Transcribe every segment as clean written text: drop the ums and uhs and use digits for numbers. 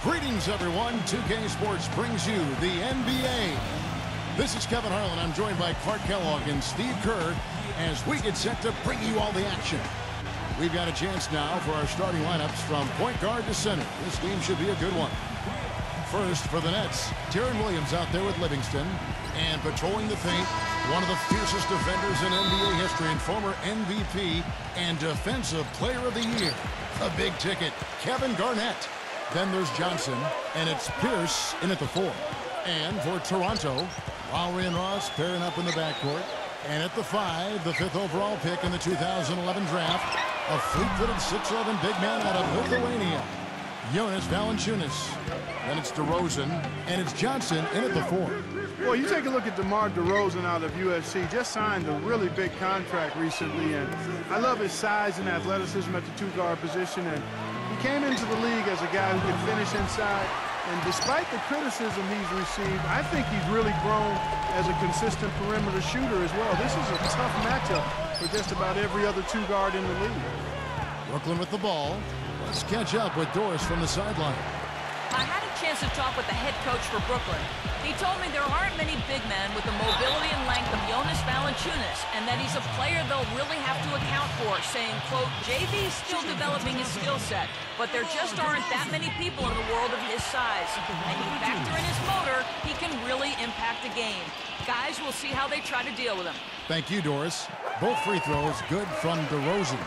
Greetings, everyone. 2K Sports brings you the NBA. This is Kevin Harlan. I'm joined by Clark Kellogg and Steve Kerr as we get set to bring you all the action. We've got a chance now for our starting lineups from point guard to center. This game should be a good one. First, for the Nets, Tyron Williams out there with Livingston. And patrolling the paint, one of the fiercest defenders in NBA history and former MVP and Defensive Player of the Year. A big ticket, Kevin Garnett. Then there's Johnson, and it's Pierce in at the 4. And for Toronto, Lowry and Ross pairing up in the backcourt. And at the 5, the 5th overall pick in the 2011 draft, a fleet-footed 6'11" big man out of Lithuania, Jonas Valanciunas. Then it's DeRozan, and it's Johnson in at the 4. Well, you take a look at DeRozan out of USC, just signed a really big contract recently, and I love his size and athleticism at the two-guard position, and he came into the league as a guy who could finish inside, and despite the criticism he's received, I think he's really grown as a consistent perimeter shooter as well. This is a tough matchup for just about every other two-guard in the league. Brooklyn with the ball. Let's catch up with Doris from the sideline. I had a chance to talk with the head coach for Brooklyn. He told me there aren't many big men with the mobility and length of Jonas Valanciunas, and that he's a player they'll really have to account for, saying, quote, JV's still developing his skill set, but there just aren't that many people in the world of his size. And you factor in his motor, he can really impact the game. Guys, we'll see how they try to deal with him. Thank you, Doris. Both free throws good from DeRozan.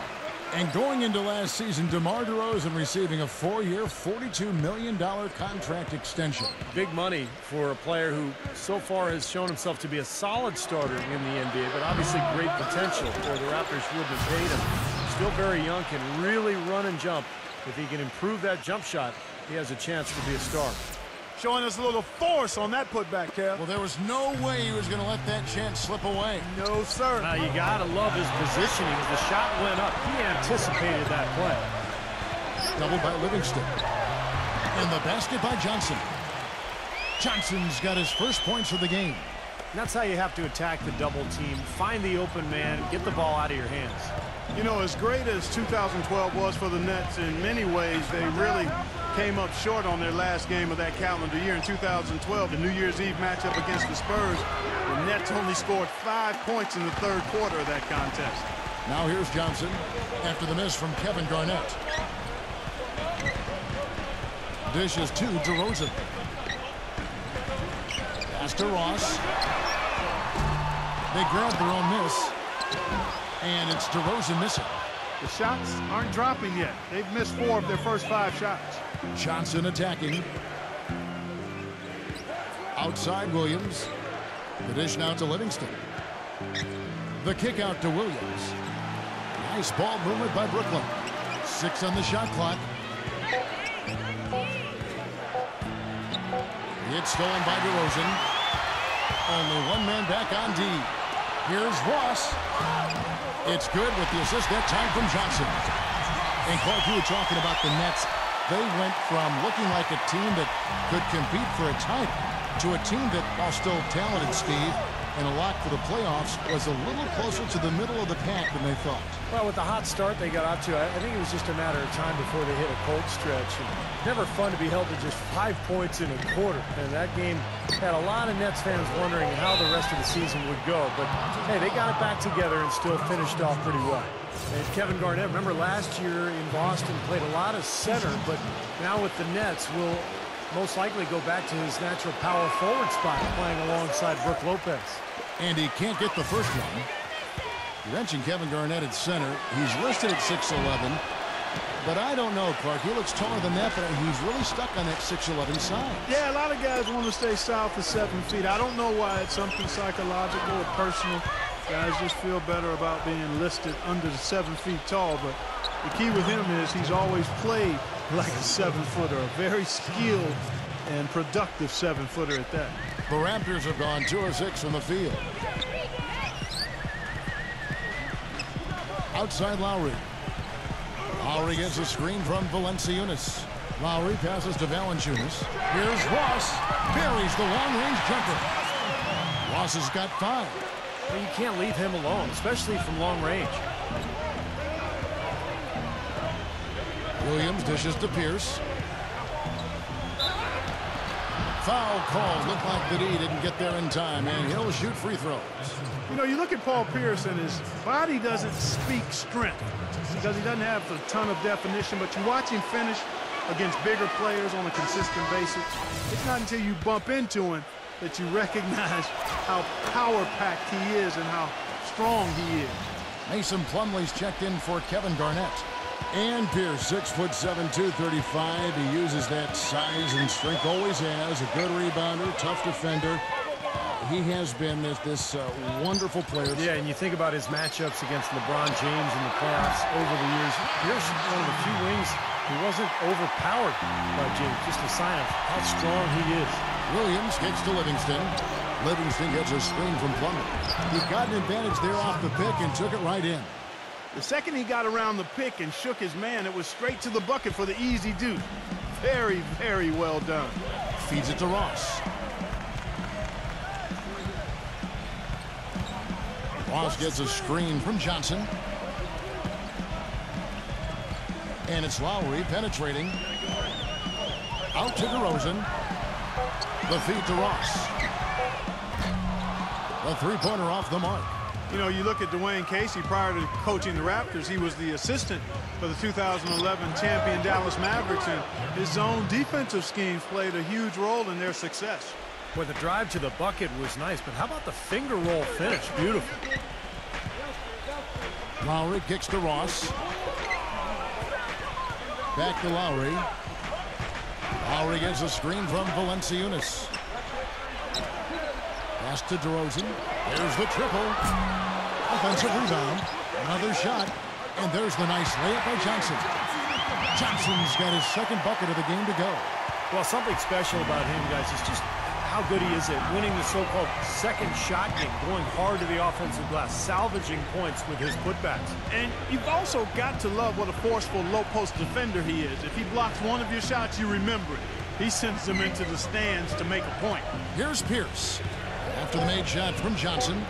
And going into last season, DeMar DeRozan receiving a 4-year, $42 million contract extension. Big money for a player who so far has shown himself to be a solid starter in the NBA, but obviously great potential where the Raptors would have paid him. Still very young, can really run and jump. If he can improve that jump shot, he has a chance to be a star. Showing us a little force on that putback, Kev. Well, there was no way he was going to let that chance slip away. No, sir. Now, you got to love his positioning. As the shot went up, he anticipated that play. Doubled by Livingston. And the basket by Johnson. Johnson's got his first points of the game. And that's how you have to attack the double team. Find the open man, get the ball out of your hands. You know, as great as 2012 was for the Nets, in many ways, they really came up short on their last game of that calendar year. In 2012, the New Year's Eve matchup against the Spurs, the Nets only scored 5 points in the third quarter of that contest. Now here's Johnson after the miss from Kevin Garnett. Dishes to DeRozan. Pass to Ross. They grab their own miss. And it's DeRozan missing. The shots aren't dropping yet. They've missed 4 of their first 5 shots. Johnson attacking. Outside Williams. The dish now to Livingston. The kick out to Williams. Nice ball movement by Brooklyn. 6 on the shot clock. It's stolen by DeRozan. Only one man back on D. Here's Ross. It's good with the assist that time from Johnson. And Clark, you were talking about the Nets. They went from looking like a team that could compete for a title to a team that, while still talented, Steve, and a lock for the playoffs, was a little closer to the middle of the pack than they thought. Well, with the hot start they got out to, I think it was just a matter of time before they hit a cold stretch. And never fun to be held to just 5 points in a quarter. And that game had a lot of Nets fans wondering how the rest of the season would go. But, hey, they got it back together and still finished off pretty well. And Kevin Garnett, remember last year in Boston, played a lot of center, but now with the Nets will most likely go back to his natural power forward spot, playing alongside Brook Lopez. And he can't get the first one. You mentioned Kevin Garnett at center. He's listed at 6'11", but I don't know, Clark. He looks taller than that, but he's really stuck on that 6'11" size. Yeah, a lot of guys want to stay south of 7 feet. I don't know why. It's something psychological or personal. Guys just feel better about being listed under the 7 feet tall, but the key with him is he's always played like a 7-footer, a very skilled and productive 7-footer at that. The Raptors have gone 2 of 6 from the field. Outside Lowry. Lowry gets a screen from Valanciunas. Lowry passes to Valanciunas. Here's Ross. Buries the long-range jumper. Ross has got 5. Well, you can't leave him alone, especially from long range. Williams dishes to Pierce. foul called. Looked like the D didn't get there in time, and he'll shoot free throws. You know, you look at Paul Pierce, and his body doesn't speak strength because he doesn't have a ton of definition, but you watch him finish against bigger players on a consistent basis. It's not until you bump into him that you recognize how power-packed he is and how strong he is. Mason Plumlee's checked in for Kevin Garnett. And Pierce, 6'7", 235. He uses that size and strength, always has. A good rebounder, tough defender. He has been this wonderful player. Yeah, and you think about his matchups against LeBron James in the playoffs over the years. Pierce is one of the few wings who wasn't overpowered by James, just a sign of how strong he is. Williams kicks to Livingston. Livingston gets a screen from Plumlee. He got an advantage there off the pick and took it right in. The second he got around the pick and shook his man, it was straight to the bucket for the easy deuce. Very, very well done. Feeds it to Ross. Ross gets a screen from Johnson. And it's Lowry penetrating. Out to DeRozan. The feed to Ross. The three-pointer off the mark. You know, you look at Dwayne Casey prior to coaching the Raptors. He was the assistant for the 2011 champion Dallas Mavericks, and his zone defensive schemes played a huge role in their success. Well, the drive to the bucket was nice, but how about the finger roll finish? Beautiful. Lowry kicks to Ross. Back to Lowry. Lowry gets a screen from Valanciunas. Pass to DeRozan. There's the triple. Offensive rebound. Another shot. And there's the nice layup by Johnson. Johnson's got his second bucket of the game to go. Well, something special about him, guys, is just how good he is at winning the so-called second shot game, going hard to the offensive glass, salvaging points with his putbacks. And you've also got to love what a forceful low-post defender he is. If he blocks one of your shots, you remember it. He sends them into the stands to make a point. Here's Pierce. After the made shot from Johnson.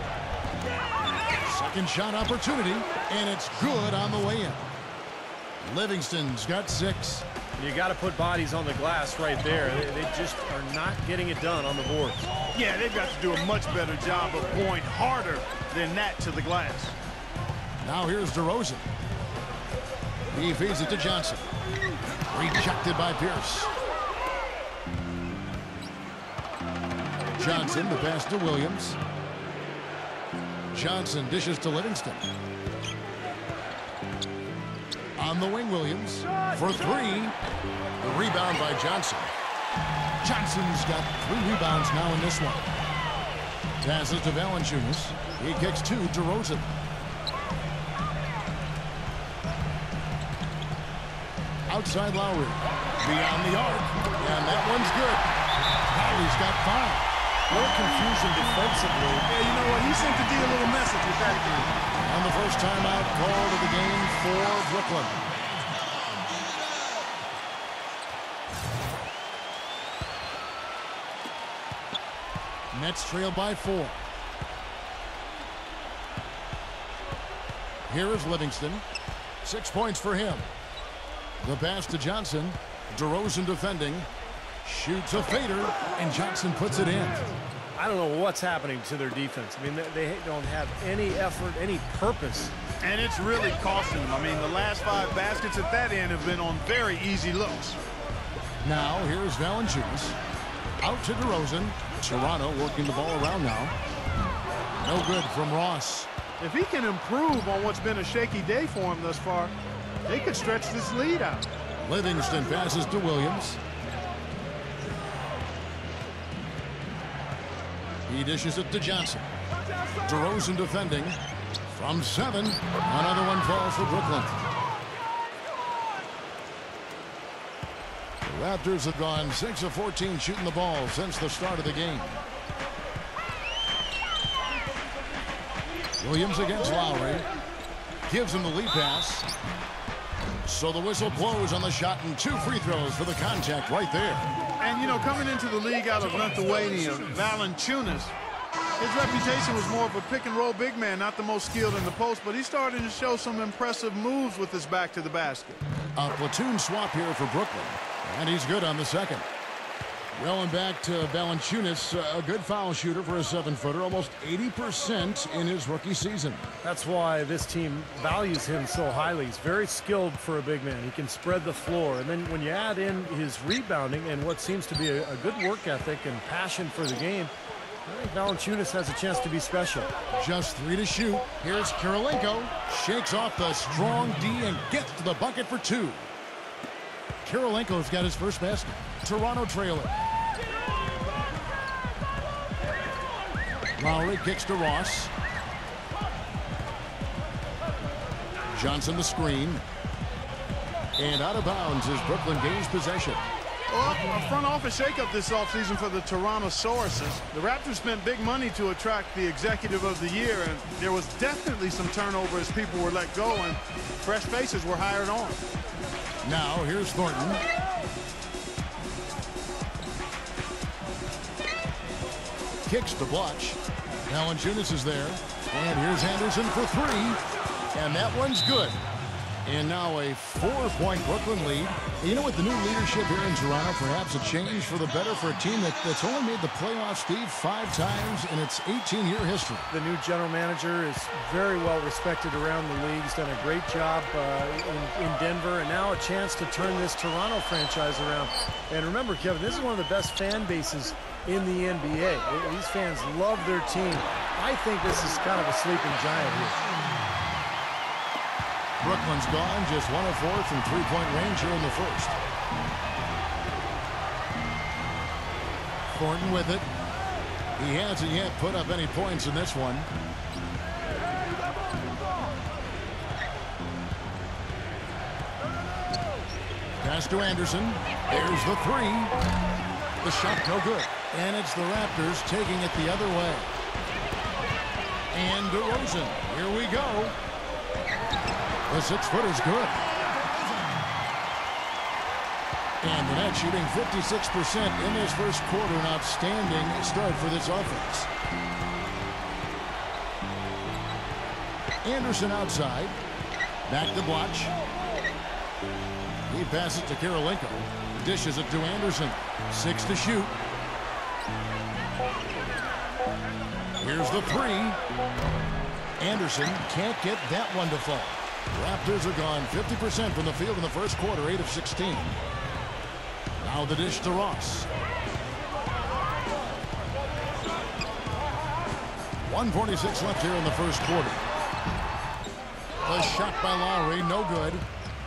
Second shot opportunity, and it's good on the way in. Livingston's got 6. You got to put bodies on the glass right there. They just are not getting it done on the boards. Yeah, they've got to do a much better job of going harder than that to the glass. Now here's DeRozan. He feeds it to Johnson. Rejected by Pierce. Johnson, the pass to Williams. Johnson dishes to Livingston. On the wing, Williams for 3. The rebound by Johnson. Johnson's got 3 rebounds now in this one. Passes to Valanciunas. He kicks to DeRozan. Outside Lowry. Beyond the arc. And that one's good. Lowry's got 5. More confusion defensively. Yeah, you know what? He sent the D a little message with that game. And the first timeout called of the game for Brooklyn. Nets trail by 4. Here is Livingston. 6 points for him. The pass to Johnson. DeRozan defending. Shoots a fader, and Johnson puts it in. I don't know what's happening to their defense. I mean, they don't have any effort, any purpose. And it's really costing them. I mean, the last 5 baskets at that end have been on very easy looks. Now, here's Valanciunas. Out to DeRozan. Toronto working the ball around now. No good from Ross. If he can improve on what's been a shaky day for him thus far, they could stretch this lead out. Livingston passes to Williams. He dishes it to Johnson. DeRozan defending. From 7. Another one falls for Brooklyn. The Raptors have gone 6 of 14 shooting the ball since the start of the game. Williams against Lowry. Gives him the lead pass. So the whistle blows on the shot and 2 free throws for the contact right there. And, you know, coming into the league out of Lithuania, Valanciunas, his reputation was more of a pick-and-roll big man, not the most skilled in the post, but he's starting to show some impressive moves with his back to the basket. A platoon swap here for Brooklyn, and he's good on the second. Well, and back to Valanciunas, a good foul shooter for a 7-footer, almost 80% in his rookie season. That's why this team values him so highly. He's very skilled for a big man. He can spread the floor. And then when you add in his rebounding and what seems to be a good work ethic and passion for the game, I think Valanciunas has a chance to be special. Just 3 to shoot. Here's Kirilenko. Shakes off the strong D and gets to the bucket for 2. Kirilenko's got his first basket. Toronto trailing. Lowry kicks to Ross. Johnson the screen. And out of bounds as Brooklyn gains possession. Well, a front office shakeup this offseason for the Toronto Sauruses. The Raptors spent big money to attract the executive of the year, and there was definitely some turnover as people were let go and fresh faces were hired on. Now here's Thornton. Kicks to Blatche. Valanciunas is there. And here's Anderson for 3. And that one's good. And now a 4-point Brooklyn lead. And you know, with the new leadership here in Toronto, perhaps a change for the better for a team that's only made the playoffs, Steve, 5 times in its 18-year history. The new general manager is very well respected around the league. He's done a great job in Denver, and now a chance to turn this Toronto franchise around. And remember, Kevin, this is one of the best fan bases in the NBA. These fans love their team. I think this is kind of a sleeping giant here. Brooklyn's gone, just 1 of 4 from 3-point range here in the first. Thornton with it. He hasn't yet put up any points in this one. Pass to Anderson. There's the 3. The shot no good. And it's the Raptors taking it the other way. And DeRozan. Here we go. The 6-footer's good. And the net shooting 56% in this first quarter. An outstanding start for this offense. Anderson outside. Back to Blatche. He passes to Kirilenko. Dishes it to Anderson. 6 to shoot. Here's the 3. Anderson can't get that one to fall. Raptors are gone 50% from the field in the first quarter, 8 of 16. Now the dish to Ross. 1:46 left here in the first quarter. The shot by Lowry, no good.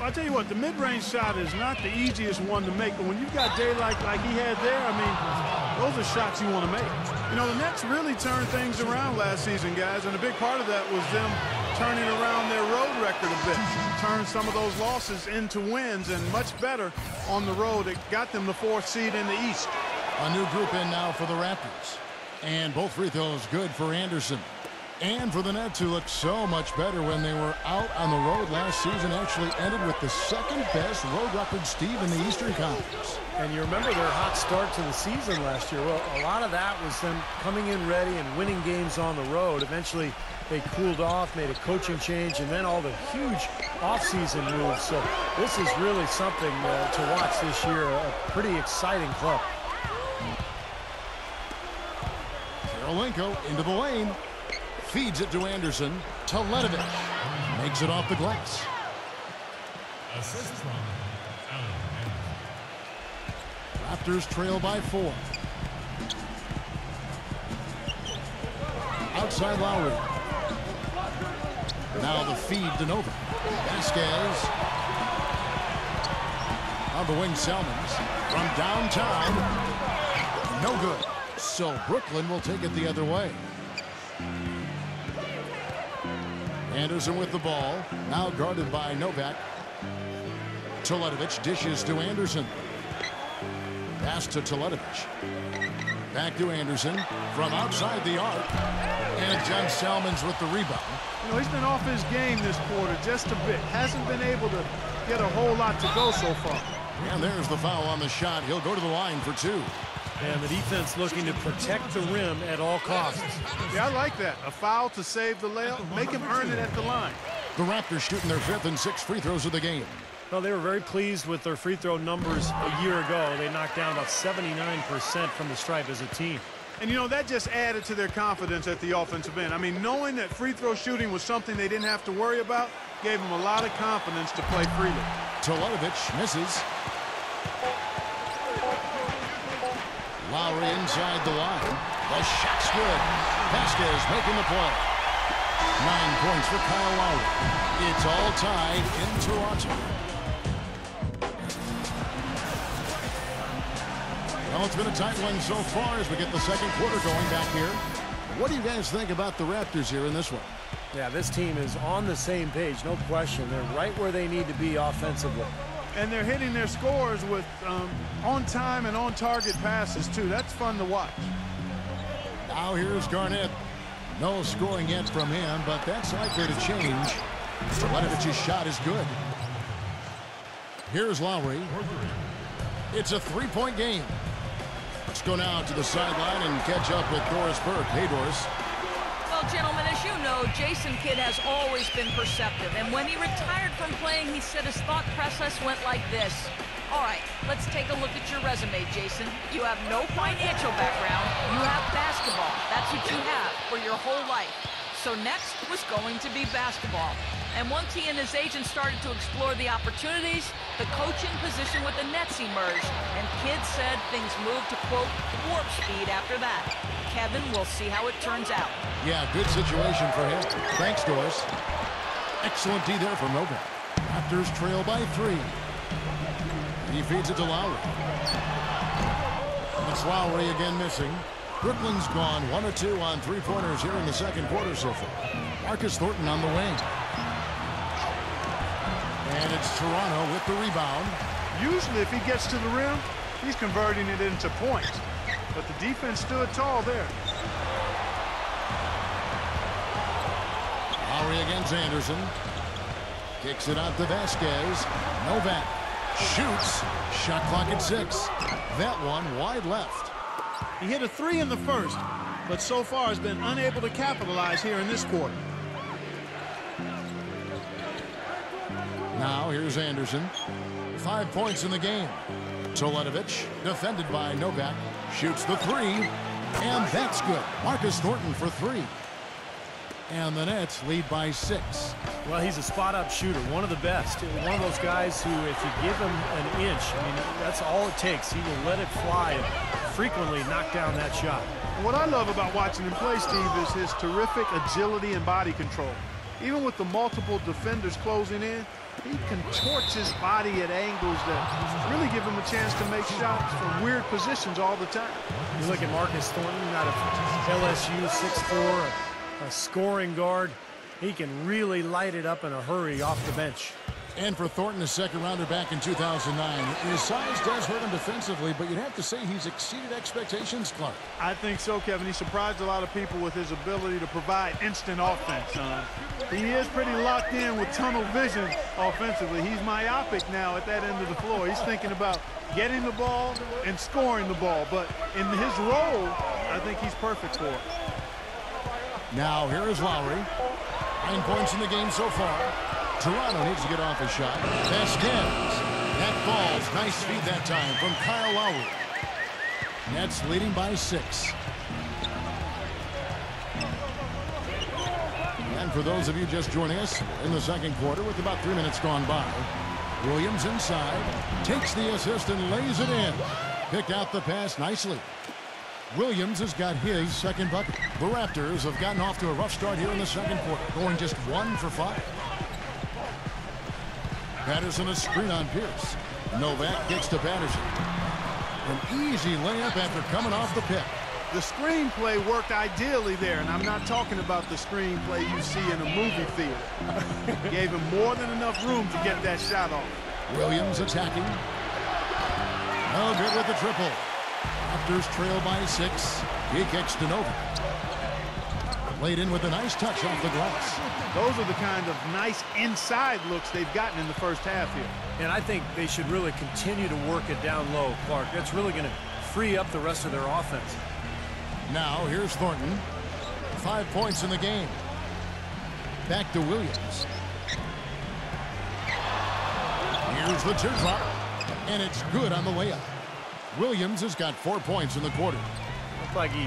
I'll tell you what, the mid-range shot is not the easiest one to make, but when you've got daylight like he had there, I mean, those are shots you want to make. You know, the Nets really turned things around last season, guys, and a big part of that was them turning around their road record a bit. Turned some of those losses into wins, and much better on the road. It got them the 4th seed in the East. A new group in now for the Raptors. And both free throws good for Anderson. And for the Nets, who looked so much better when they were out on the road last season, actually ended with the 2nd-best road record, Steve, in the Eastern Conference. And you remember their hot start to the season last year. Well, a lot of that was them coming in ready and winning games on the road. Eventually, they cooled off, made a coaching change, and then all the huge offseason moves. So this is really something to watch this year, a pretty exciting club. Kirilenko into the lane. Feeds it to Anderson. Teletovic makes it off the glass. Assist from Raptors trail by 4. Outside Lowry. Now the feed to Novak. Vasquez. On the wing, Salmons. From downtown. No good. So Brooklyn will take it the other way. Anderson with the ball. Now guarded by Novak. Teletovic dishes to Anderson. Pass to Teletovic. Back to Anderson from outside the arc. And John Salmons with the rebound. You know, he's been off his game this quarter just a bit. Hasn't been able to get a whole lot to go so far. And there's the foul on the shot. He'll go to the line for 2. And the defense looking to protect the rim at all costs. Yeah, I like that. A foul to save the layup. Make him earn it at the line. The Raptors shooting their 5th and 6th free throws of the game. Well, they were very pleased with their free throw numbers a year ago. They knocked down about 79% from the stripe as a team. And, you know, that just added to their confidence at the offensive end. I mean, knowing that free throw shooting was something they didn't have to worry about gave them a lot of confidence to play freely. Teletovic misses. Lowry inside the line. The shot's good. Vasquez making the play. 9 points for Kyle Lowry. It's all tied in Toronto. Well, it's been a tight one so far as we get the second quarter going back here. What do you guys think about the Raptors here in this one? Yeah, this team is on the same page, no question. They're right where they need to be offensively. And they're hitting their scores with on-time and on-target passes, too. That's fun to watch. Now here's Garnett. No scoring yet from him, but that's likely to change. Teletovic's shot is good. Here's Lowry. It's a three-point game. Let's go now to the sideline and catch up with Doris Burke. Hey, Doris. Well, gentlemen, as you know, Jason Kidd has always been perceptive. And when he retired from playing, he said his thought process went like this. All right, let's take a look at your resume, Jason. You have no financial background. You have basketball. That's what you have for your whole life. So next was going to be basketball. And once he and his agent started to explore the opportunities, the coaching position with the Nets emerged. And Kidd said things moved to, quote, warp speed after that. Kevin, we'll see how it turns out. Yeah, good situation for him. Thanks, Doris. Excellent D there from Novak. Raptors trail by 3. He feeds it to Lowry. It's Lowry again missing. Brooklyn's gone 1 of 2 on three-pointers here in the second quarter so far. Marcus Thornton on the wing. And it's Toronto with the rebound. Usually, if he gets to the rim, he's converting it into points. But the defense stood tall there. Lowry against Anderson. Kicks it out to Vasquez. Novak shoots. Shot clock at 6. That one wide left. He hit a 3 in the first, but so far has been unable to capitalize here in this quarter. Now here's Anderson. 5 points in the game. Teletovic, defended by Novak, shoots the 3, and that's good. Marcus Thornton for 3. And the Nets lead by 6. Well, he's a spot-up shooter, one of the best. One of those guys who, if you give him an inch, I mean, that's all it takes. He will let it fly and frequently knock down that shot. And what I love about watching him play, Steve, is his terrific agility and body control. Even with the multiple defenders closing in, he contorts his body at angles that really give him a chance to make shots from weird positions all the time. You look at Marcus Thornton out of LSU, 6'4", a scoring guard. He can really light it up in a hurry off the bench. And for Thornton, a second-rounder back in 2009. His size does hurt him defensively, but you'd have to say he's exceeded expectations, Clark. I think so, Kevin. He surprised a lot of people with his ability to provide instant offense. He is pretty locked in with tunnel vision offensively. He's myopic now at that end of the floor. He's thinking about getting the ball and scoring the ball. But in his role, I think he's perfect for it. Now here is Lowry. 9 points in the game so far. Toronto needs to get off a shot. Vasquez. That falls. Nice feed that time from Kyle Lowry. Nets leading by 6. And for those of you just joining us in the second quarter with about 3 minutes gone by, Williams inside, takes the assist and lays it in. Picked out the pass nicely. Williams has got his second bucket. The Raptors have gotten off to a rough start here in the second quarter, going just 1 for 5. Patterson a screen on Pierce. Novak kicks to Patterson. An easy layup after coming off the pick. The screenplay worked ideally there, and I'm not talking about the screenplay you see in a movie theater. Gave him more than enough room to get that shot off. Williams attacking. No good with the triple. Raptors trail by 6. He kicks to Novak. Laid in with a nice touch off the glass. Those are the kind of nice inside looks they've gotten in the first half here. And I think they should really continue to work it down low, Clark. That's really going to free up the rest of their offense. Now here's Thornton. 5 points in the game. Back to Williams. Here's the teardrop, and it's good on the layup. Williams has got 4 points in the quarter. Looked like he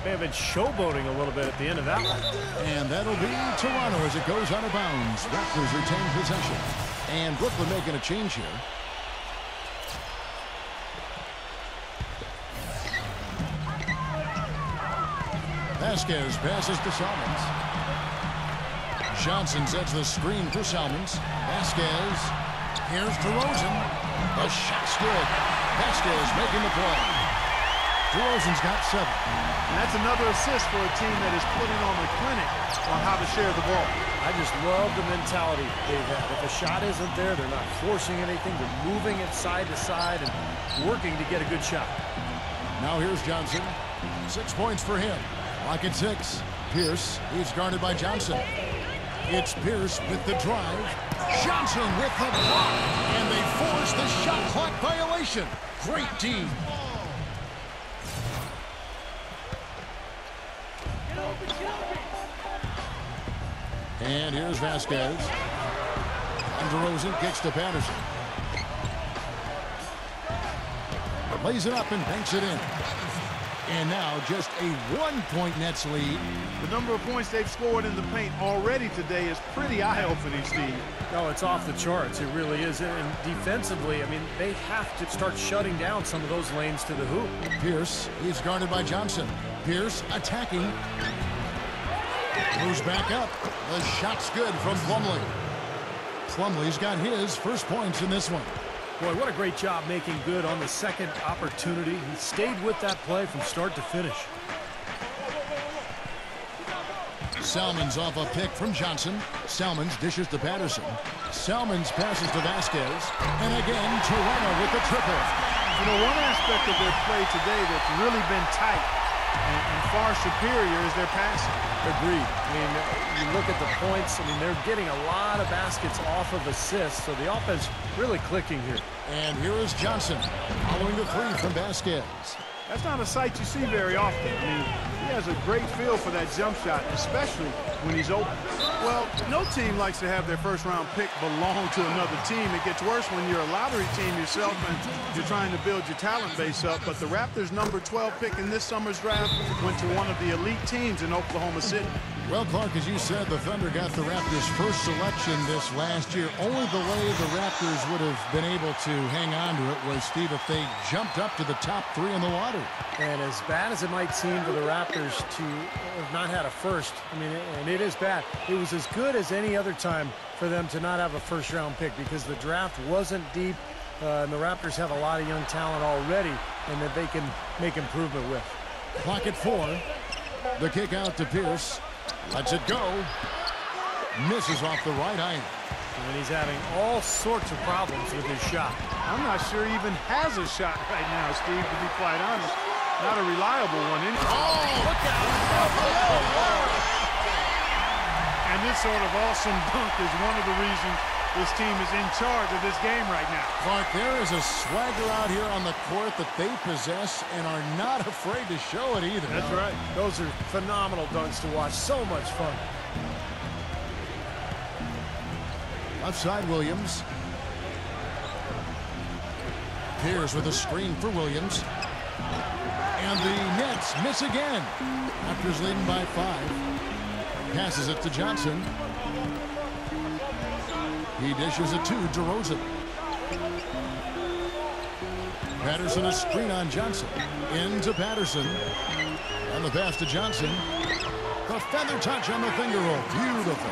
may have been showboating a little bit at the end of that one. And that'll be Toronto as it goes out of bounds. Raptors retain possession. And Brooklyn making a change here. Vasquez passes to Salmons. Johnson sets the screen for Salmons. Vasquez. Here's DeRozan. The shot's good. Vasquez making the play. DeRozan's got 7. And that's another assist for a team that is putting on a clinic on how to share the ball. I just love the mentality they've had. If a shot isn't there, they're not forcing anything. They're moving it side to side and working to get a good shot. Now here's Johnson. 6 points for him. Lock at 6. Pierce. He's guarded by Johnson. It's Pierce with the drive. Johnson with the block. And they force the shot clock violation. Great team. And here's Vasquez. And DeRozan kicks to Patterson. Lays it up and banks it in. And now just a 1-point Nets lead. The number of points they've scored in the paint already today is pretty eye-opening, Steve. No, it's off the charts. It really is. And defensively, I mean, they have to start shutting down some of those lanes to the hoop. Pierce, he's guarded by Johnson. Pierce attacking. Moves back up. The shot's good from Plumlee. Plumlee's got his first points in this one. Boy, what a great job making good on the second opportunity. He stayed with that play from start to finish. Salmons off a pick from Johnson. Salmons dishes to Patterson. Salmons passes to Vasquez. And again, Toronto with the triple. You know, one aspect of their play today that's really been tight and far superior is their passing. Agreed. I mean, you look at the points, I mean, they're getting a lot of baskets off of assists, so the offense really clicking here. And here is Johnson following the 3 from Vasquez. That's not a sight you see very often. I mean, he has a great feel for that jump shot, especially when he's open. Well, no team likes to have their first-round pick belong to another team. It gets worse when you're a lottery team yourself and you're trying to build your talent base up. But the Raptors' number 12 pick in this summer's draft went to one of the elite teams in Oklahoma City. Well, Clark, as you said, the Thunder got the Raptors' first selection this last year. Only the way the Raptors would have been able to hang on to it was, Steve, if they jumped up to the top 3 in the lottery. And as bad as it might seem for the Raptors to have not had a first, I mean, and it is bad, it was as good as any other time for them to not have a first-round pick because the draft wasn't deep, and the Raptors have a lot of young talent already and that they can make improvement with. Clock at 4. The kick out to Pierce. Lets it go. Misses off the right iron. And he's having all sorts of problems with his shot. I'm not sure he even has a shot right now, Steve, to be quite honest. Not a reliable one. Oh, look out. And this sort of awesome dunk is one of the reasons this team is in charge of this game right now. Clark, there is a swagger out here on the court that they possess and are not afraid to show it either. That's right. Those are phenomenal dunks to watch. So much fun. Left side, Williams. Pierce with a screen for Williams. And the Nets miss again. Raptors leading by 5. Passes it to Johnson. He dishes it to DeRozan. Patterson a screen on Johnson. Into Patterson. And the pass to Johnson. The feather touch on the finger roll. Beautiful.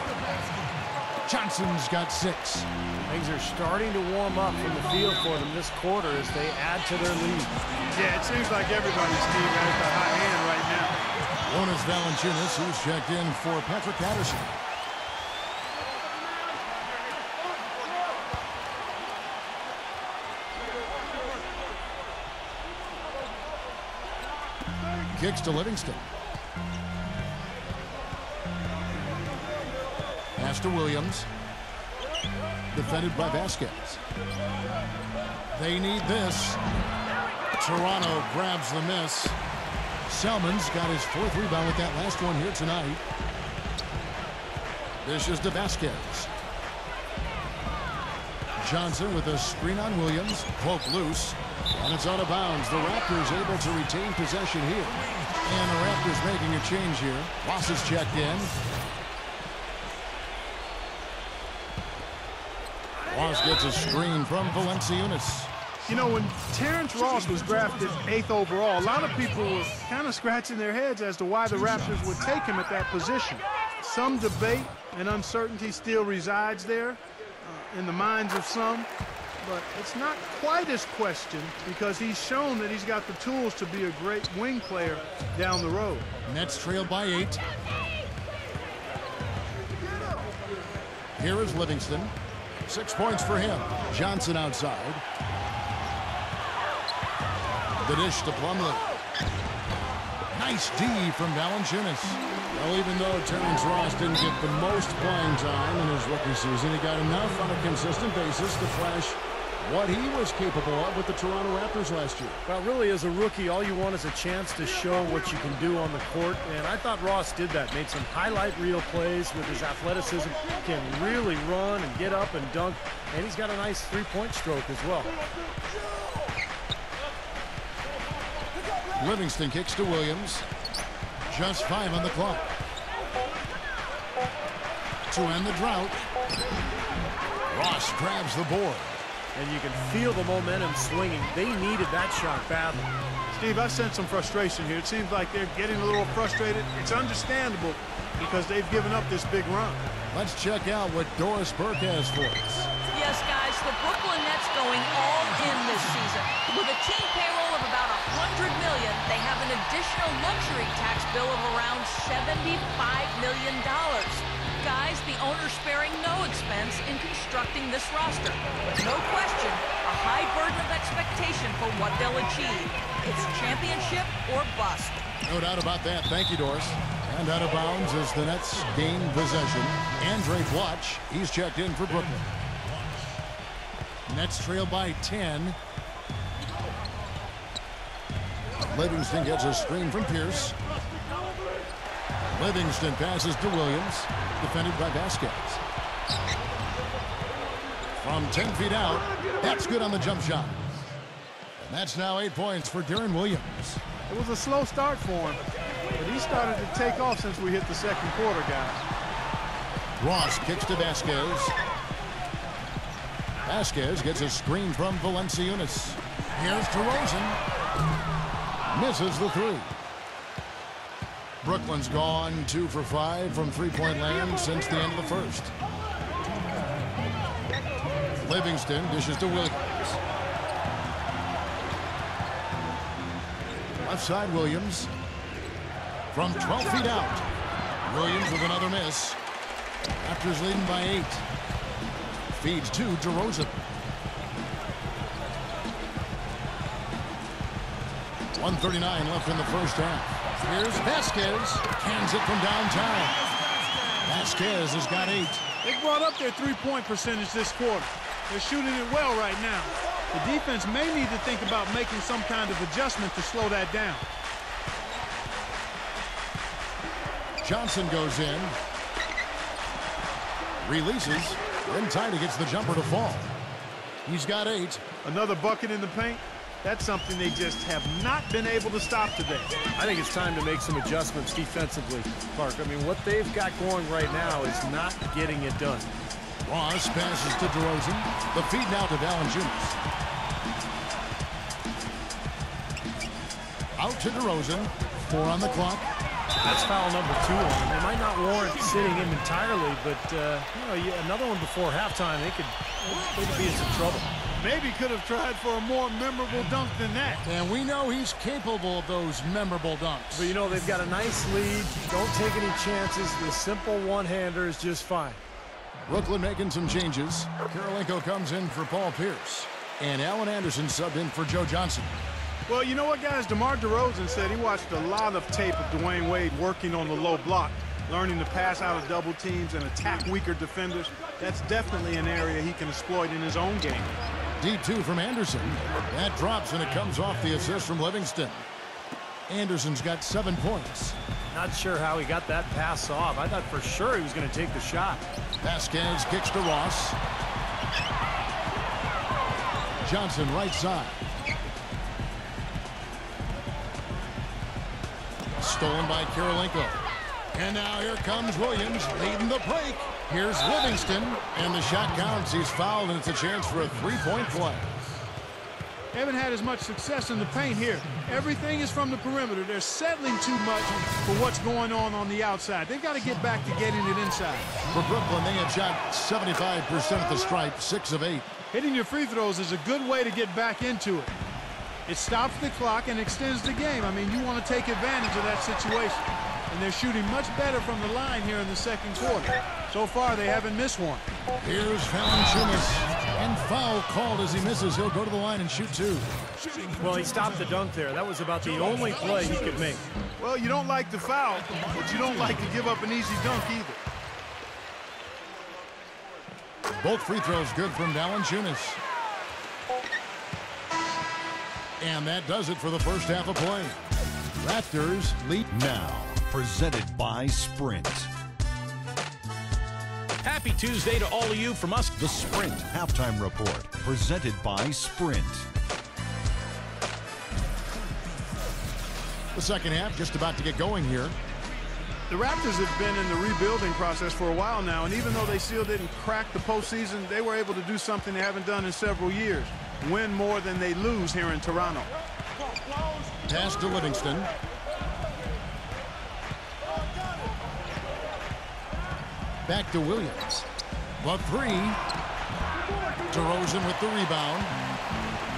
Johnson's got 6. Things are starting to warm up from the field for them this quarter as they add to their lead. Yeah, it seems like everybody, Steve, has the hot hand right now. One is Valanciunas, who's checked in for Patrick Patterson. Kicks to Livingston. Pass to Williams. Defended by Vasquez. They need this. Toronto grabs the miss. Salmons got his 4th rebound with that last one here tonight. This is to Vasquez. Johnson with a screen on Williams. Poke loose. And it's out of bounds. The Raptors able to retain possession here. And the Raptors making a change here. Ross is checked in. Ross gets a screen from Valanciunas. You know, when Terrence Ross was drafted 8th overall, a lot of people were kind of scratching their heads as to why the Raptors would take him at that position. Some debate and uncertainty still resides there in the minds of some, but it's not quite as questioned because he's shown that he's got the tools to be a great wing player down the road. Nets trail by 8. Here is Livingston. 6 points for him. Johnson outside. The dish to Plumlee. Nice D from Valanciunas. Well, even though Terrence Ross didn't get the most playing time in his rookie season, he got enough on a consistent basis to flash what he was capable of with the Toronto Raptors last year. Well, really, as a rookie, all you want is a chance to show what you can do on the court, and I thought Ross did that. Made some highlight reel plays with his athleticism. Can really run and get up and dunk, and he's got a nice three-point stroke as well. Livingston kicks to Williams. Just 5 on the clock. To end the drought. Ross grabs the board. And you can feel the momentum swinging. They needed that shot badly. Steve, I sense some frustration here. It seems like they're getting a little frustrated. It's understandable because they've given up this big run. Let's check out what Doris Burke has for us. Yes, guys, the Brooklyn Nets going all in this season. With a team payroll of about $100 million, they have an additional luxury tax bill of around $75 million. Guys, the owner's sparing no expense in constructing this roster. But no question, a high burden of expectation for what they'll achieve. It's championship or bust. No doubt about that. Thank you, Doris. And out of bounds as the Nets gain possession. Blatche, he's checked in for Brooklyn. Nets trail by 10. Livingston gets a screen from Pierce. Livingston passes to Williams, defended by Vasquez. From 10 feet out, that's good on the jump shot. And that's now 8 points for Deron Williams. It was a slow start for him, but he started to take off since we hit the second quarter, guys. Ross kicks to Vasquez. Vasquez gets a screen from Valanciunas. Here's DeRozan. Misses the three. Brooklyn's gone 2 for 5 from three-point land since the end of the first. Livingston dishes to Williams. Left side Williams. From 12 feet out. Williams with another miss. Raptors leading by 8. Feeds to DeRozan. 1:39 left in the first half. Here's Vasquez. Cans it from downtown. Vasquez has got 8. They brought up their three-point percentage this quarter. They're shooting it well right now. The defense may need to think about making some kind of adjustment to slow that down. Johnson goes in. Releases. Then Teague gets the jumper to fall. He's got 8. Another bucket in the paint. That's something they just have not been able to stop today. I think it's time to make some adjustments defensively, Clark. I mean, what they've got going right now is not getting it done. Ross passes to DeRozan. The feed now to Valanciunas. Out to DeRozan. 4 on the clock. That's foul number 2 on them. They might not warrant sitting him entirely, but another one before halftime, they could be in some trouble. Maybe could have tried for a more memorable dunk than that. And we know he's capable of those memorable dunks. But, they've got a nice lead. Don't take any chances. The simple one-hander is just fine. Brooklyn making some changes. Kirilenko comes in for Paul Pierce. And Allen Anderson subbed in for Joe Johnson. Well, you know what, guys? DeRozan said he watched a lot of tape of Dwayne Wade working on the low block, learning to pass out of double teams and attack weaker defenders. That's definitely an area he can exploit in his own game. D2 from Anderson. That drops, and it comes off the assist from Livingston. Anderson's got 7 points. Not sure how he got that pass off. I thought for sure he was going to take the shot. Vasquez kicks to Ross. Johnson, right side. Stolen by Kirilenko. And now here comes Williams leading the break. Here's Livingston, and the shot counts. He's fouled, and it's a chance for a three-point play. Haven't had as much success in the paint here. Everything is from the perimeter. They're settling too much for what's going on the outside. They've got to get back to getting it inside. For Brooklyn, they have shot 75% at the stripe, 6 of 8. Hitting your free throws is a good way to get back into it. It stops the clock and extends the game. I mean, you want to take advantage of that situation. And they're shooting much better from the line here in the second quarter. So far, they haven't missed one. Here's Valanciunas. And foul called as he misses. He'll go to the line and shoot 2. Well, he stopped the dunk there. That was about the only play he could make. Well, you don't like the foul, but you don't like to give up an easy dunk either. Both free throws good from Valanciunas. And that does it for the first half of play. Raptors lead now. Presented by Sprint. Happy Tuesday to all of you from us. The Sprint Halftime Report. Presented by Sprint. The second half just about to get going here. The Raptors have been in the rebuilding process for a while now, and even though they still didn't crack the postseason, they were able to do something they haven't done in several years. Win more than they lose here in Toronto. Pass to Livingston. Back to Williams. The 3. DeRozan with the rebound.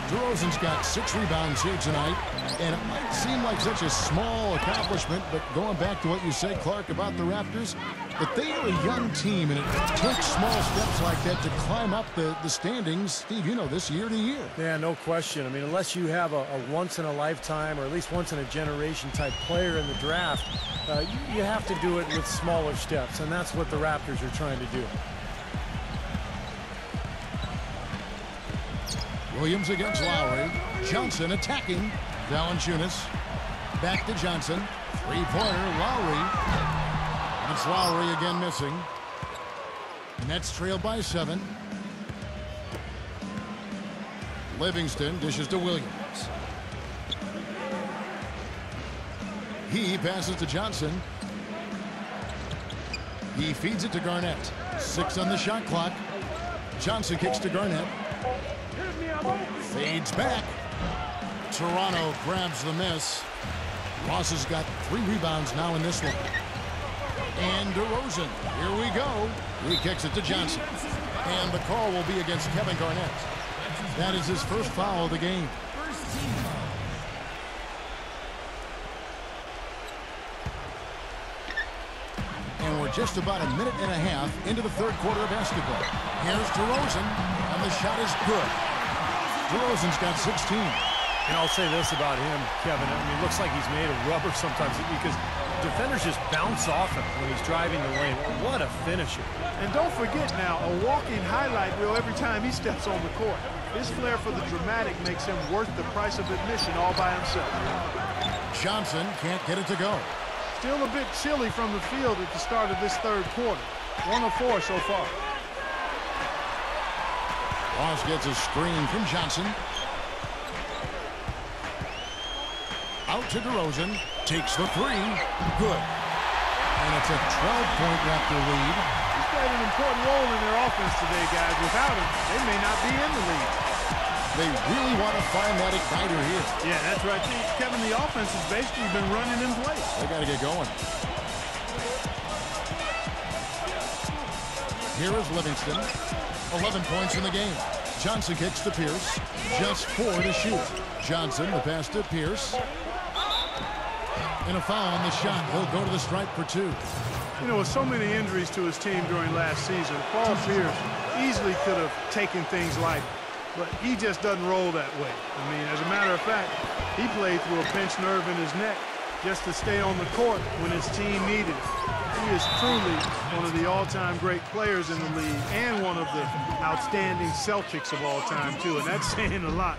DeRozan's got 6 rebounds here tonight. And it might seem like such a small accomplishment, but going back to what you said, Clark, about the Raptors, that they are a young team, and it takes small steps like that to climb up the standings. Steve, you know this year to year. Yeah, no question. I mean, unless you have a once-in-a-lifetime or at least once-in-a-generation type player in the draft, you have to do it with smaller steps, and that's what the Raptors are trying to do. Williams against Lowry. Johnson attacking. Valanciunas. Back to Johnson. Three-pointer, Lowry. And it's Lowry again missing. Nets trailed by 7. Livingston dishes to Williams. He passes to Johnson. He feeds it to Garnett. 6 on the shot clock. Johnson kicks to Garnett. Fades back. Toronto grabs the miss. Ross has got 3 rebounds now in this one. And DeRozan, here we go. He kicks it to Johnson. And the call will be against Kevin Garnett. That is his first foul of the game. And we're just about a minute and a half into the third quarter of basketball. Here's DeRozan, and the shot is good. DeRozan's got 16. And I'll say this about him, Kevin. I mean, it looks like he's made of rubber sometimes because defenders just bounce off him when he's driving the lane. What a finisher. And don't forget now, a walking highlight reel every time he steps on the court. His flair for the dramatic makes him worth the price of admission all by himself. Johnson can't get it to go. Still a bit chilly from the field at the start of this third quarter. 1 of 4 so far. Ross gets a screen from Johnson. Out to DeRozan. Takes the 3. Good. And it's a 12-point Raptor lead. He's played an important role in their offense today, guys. Without him, they may not be in the lead. They really want to find that igniter here. Yeah, that's right. Kevin, the offense has basically been running in place. They got to get going. Here is Livingston. 11 points in the game. Johnson kicks to Pierce. Just 4 to shoot. Johnson, the pass to Pierce. And a foul on the shot. He'll go to the stripe for 2. You know, with so many injuries to his team during last season, Paul Pierce easily could have taken things lighter. But he just doesn't roll that way. I mean, as a matter of fact, he played through a pinched nerve in his neck just to stay on the court when his team needed it. He is truly one of the all-time great players in the league and one of the outstanding Celtics of all time, too. And that's saying a lot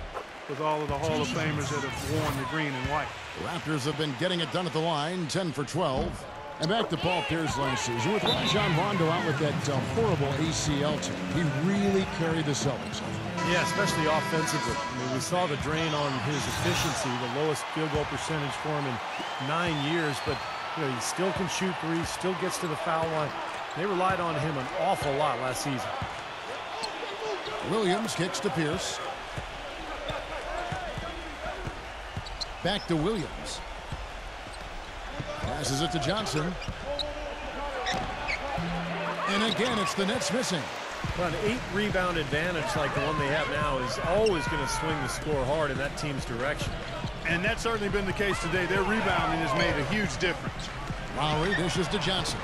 with all of the Hall of Famers that have worn the green and white. The Raptors have been getting it done at the line, 10 for 12. And back to Paul Pierce last season. With Rajon Rondo out with that horrible ACL team, he really carried the Celtics. Yeah, especially offensively. I mean, we saw the drain on his efficiency, the lowest field goal percentage for him in 9 years. But you know, he still can shoot threes, still gets to the foul line. They relied on him an awful lot last season. Williams kicks to Pierce. Back to Williams. Passes it to Johnson. And again, it's the Nets missing. Well, an 8-rebound advantage like the one they have now is always going to swing the score hard in that team's direction. And that's certainly been the case today. Their rebounding has made a huge difference. Lowry dishes to Johnson.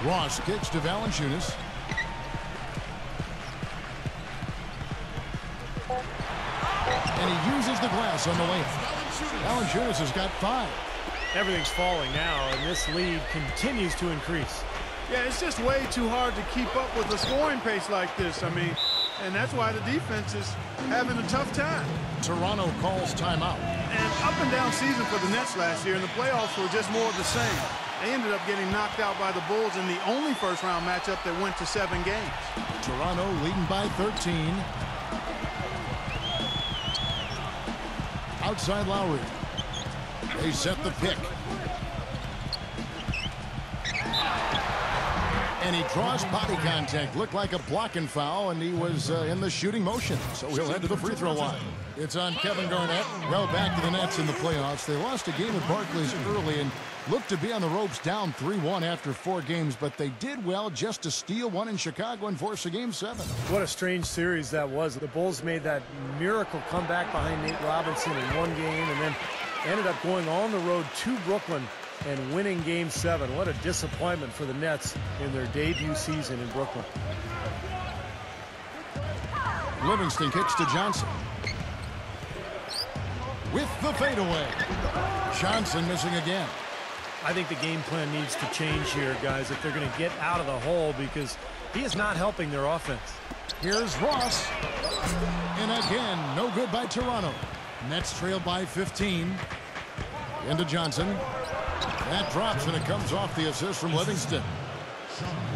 Ross kicks to Valanciunas. And he uses the glass on the layup. Valanciunas has got 5. Everything's falling now, and this lead continues to increase. Yeah, it's just way too hard to keep up with a scoring pace like this. I mean, and that's why the defense is having a tough time. Toronto calls timeout. And up and down season for the Nets last year, and the playoffs were just more of the same. They ended up getting knocked out by the Bulls in the only first-round matchup that went to 7 games. Toronto leading by 13. Outside Lowry. They set the pick. And he draws body contact. Looked like a blocking foul, and he was in the shooting motion. So he'll head to the free throw line. It's on Kevin Garnett. Well, back to the Nets in the playoffs. They lost a game at Barclays early and looked to be on the ropes down 3-1 after 4 games, but they did well just to steal one in Chicago and force a Game 7. What a strange series that was. The Bulls made that miracle comeback behind Nate Robinson in 1 game and then ended up going on the road to Brooklyn and winning Game 7. What a disappointment for the Nets in their debut season in Brooklyn. Livingston kicks to Johnson. With the fadeaway. Johnson missing again. I think the game plan needs to change here, guys, if they're going to get out of the hole, because he is not helping their offense. Here's Ross. And again, no good by Toronto. Nets trail by 15. Into Johnson. That drops, and it comes off the assist from Livingston.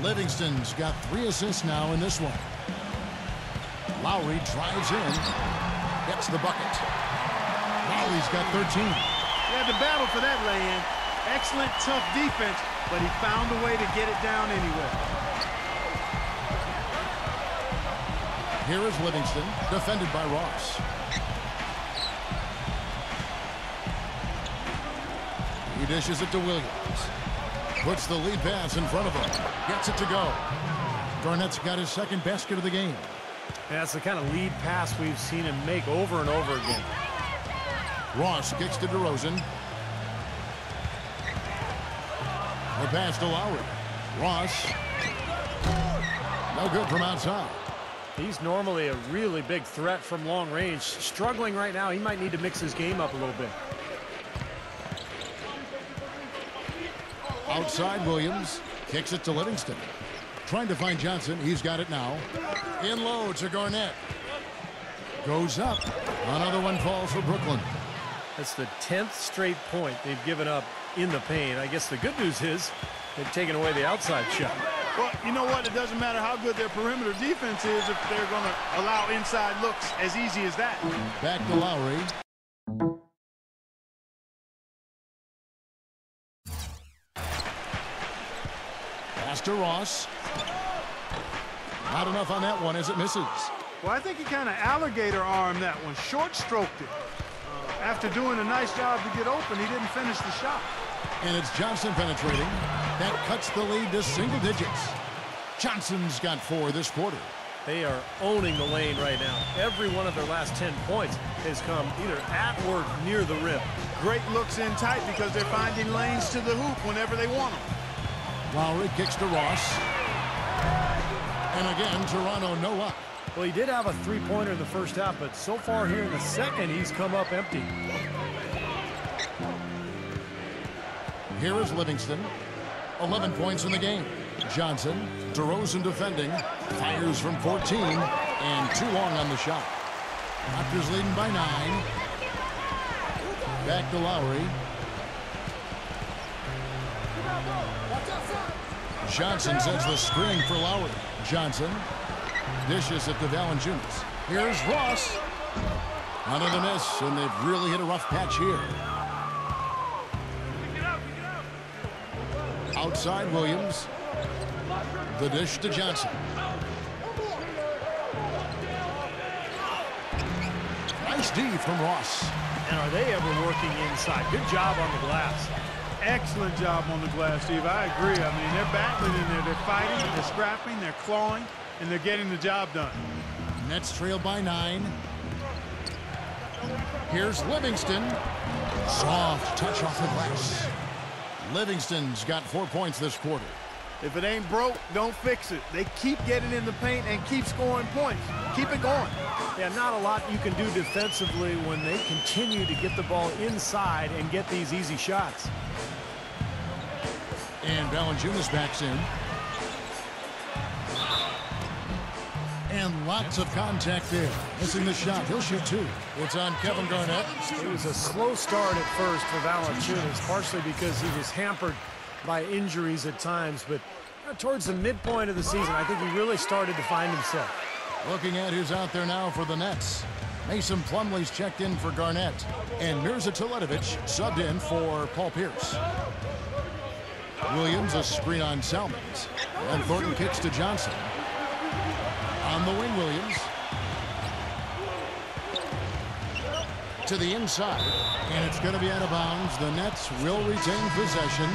Livingston's got 3 assists now in this one. Lowry drives in. Gets the bucket. Lowry's got 13. He had to battle for that lay-in. Excellent, tough defense, but he found a way to get it down anyway. Here is Livingston, defended by Ross. He dishes it to Williams. Puts the lead pass in front of him. Gets it to go. Garnett's got his 2nd basket of the game. That's the kind of lead pass we've seen him make over and over again. Ross kicks to DeRozan. The pass to Lowry. Ross. No good from outside. He's normally a really big threat from long range. Struggling right now. He might need to mix his game up a little bit. Outside Williams. Kicks it to Livingston. Trying to find Johnson. He's got it now. In low to Garnett. Goes up. Another one falls for Brooklyn. That's the 10th straight point they've given up in the paint. I guess the good news is they've taken away the outside shot. Well, you know what? It doesn't matter how good their perimeter defense is if they're going to allow inside looks as easy as that. Back to Lowry. Pass to Ross. Not enough on that one as it misses. Well, I think he kind of alligator armed that one, short stroked it. After doing a nice job to get open, he didn't finish the shot. And it's Johnson penetrating. That cuts the lead to single digits. Johnson's got 4 this quarter. They are owning the lane right now. Every one of their last 10 points has come either at or near the rim. Great looks in tight because they're finding lanes to the hoop whenever they want them. Lowry kicks to Ross. And again, Toronto no luck. Well, he did have a 3-pointer in the first half, but so far here in the second, he's come up empty. Here is Livingston. 11 points in the game. Johnson, DeRozan defending, fires from 14, and too long on the shot. Raptors leading by 9. Back to Lowry. Johnson sends the screen for Lowry. Johnson dishes it to Valanciunas. Here's Ross. Under the miss, and they've really hit a rough patch here. Outside Williams. The dish to Johnson. Nice D from Ross. And are they ever working inside? Good job on the glass. Excellent job on the glass, Steve. I agree. I mean, they're battling in there. They're fighting, they're scrapping, they're clawing, and they're getting the job done. Nets trail by 9. Here's Livingston. Soft touch off the glass. Livingston's got 4 points this quarter. If it ain't broke, don't fix it. They keep getting in the paint and keep scoring points. Keep it going. Yeah, not a lot you can do defensively when they continue to get the ball inside and get these easy shots. And Valanciunas backs in. And lots of contact there. Missing the shot. He'll shoot 2. It's on Kevin Garnett. It was a slow start at first for Valanciunas, partially because he was hampered by injuries at times. But towards the midpoint of the season, I think he really started to find himself. Looking at who's out there now for the Nets. Mason Plumlee's checked in for Garnett. And Teletovic subbed in for Paul Pierce. Williams a screen on Salmons. And Thornton kicks to Johnson. On the wing, Williams. To the inside. And it's going to be out of bounds. The Nets will retain possession.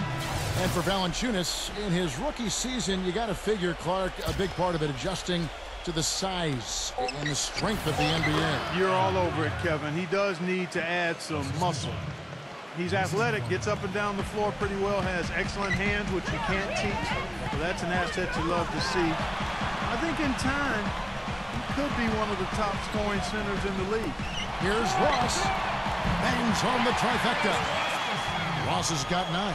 And for Valanciunas, in his rookie season, you got to figure, Clark, a big part of it adjusting to the size and the strength of the NBA. You're all over it, Kevin. He does need to add some muscle. He's athletic, gets up and down the floor pretty well, has excellent hands, which you can't teach. So that's an asset you love to see. I think in time, he could be one of the top scoring centers in the league. Here's Ross. Bangs home the trifecta. Ross has got 9.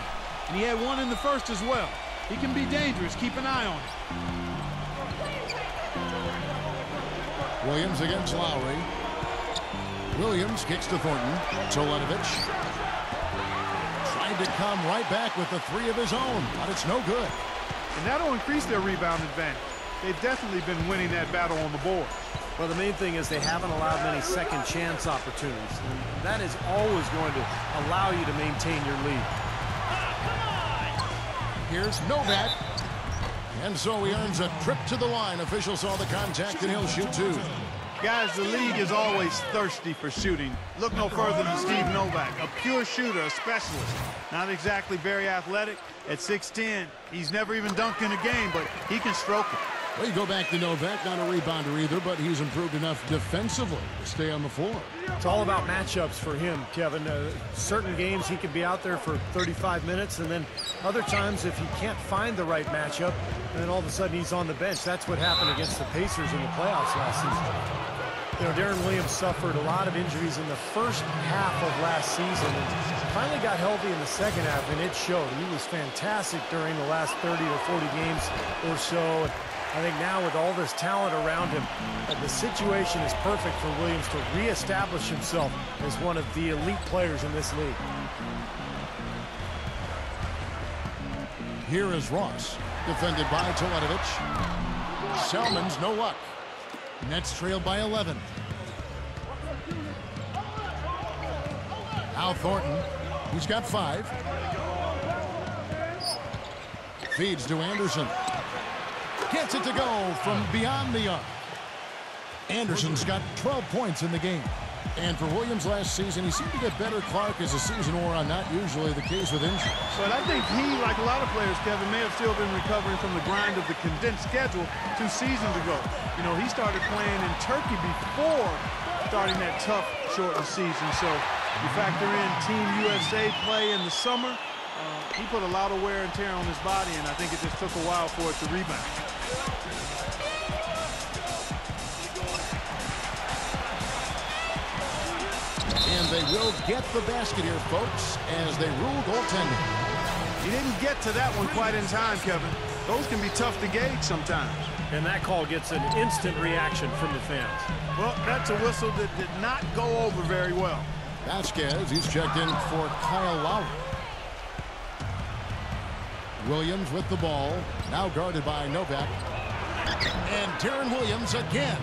And he had 1 in the first as well. He can be dangerous. Keep an eye on him. Williams against Lowry. Williams kicks to Thornton. Teletovic tried to come right back with the 3 of his own, but it's no good. And that'll increase their rebound advantage. They've definitely been winning that battle on the board. Well, the main thing is they haven't allowed many second chance opportunities. And that is always going to allow you to maintain your lead. Here's Novak. And so he earns a trip to the line. Official saw the contact, and he'll shoot 2. Guys, the league is always thirsty for shooting. Look no further than Steve Novak, a pure shooter, a specialist. Not exactly very athletic. At 6'10", he's never even dunked in a game, but he can stroke it. Well, you go back to Novak, not a rebounder either, but he's improved enough defensively to stay on the floor. It's all about matchups for him, Kevin. Certain games he could be out there for 35 minutes, and then other times if he can't find the right matchup, then all of a sudden he's on the bench. That's what happened against the Pacers in the playoffs last season. You know, Darren Williams suffered a lot of injuries in the first half of last season and finally got healthy in the second half, and it showed. He was fantastic during the last 30 or 40 games or so. I think now with all this talent around him, the situation is perfect for Williams to reestablish himself as one of the elite players in this league. Here is Ross, defended by Teletovic. Salmons, no luck. Nets trailed by 11. Now Thornton, he's got 5. Feeds to Anderson. Gets it to go from beyond the arc. Anderson's got 12 points in the game. And for Williams last season, he seemed to get better, Clark, as the season wore on. Not usually the case with injuries. But I think he, like a lot of players, Kevin, may have still been recovering from the grind of the condensed schedule 2 seasons ago. You know, he started playing in Turkey before starting that tough, shortened season. So you factor in Team USA play in the summer. He put a lot of wear and tear on his body, and I think it just took a while for it to rebound. And they will get the basket here, folks, as they rule goaltending. He didn't get to that one quite in time, Kevin. Those can be tough to gauge sometimes. And that call gets an instant reaction from the fans. Well, that's a whistle that did not go over very well. Vasquez, he's checked in for Kyle Lowry. Williams with the ball. Now guarded by Novak. And Darren Williams again.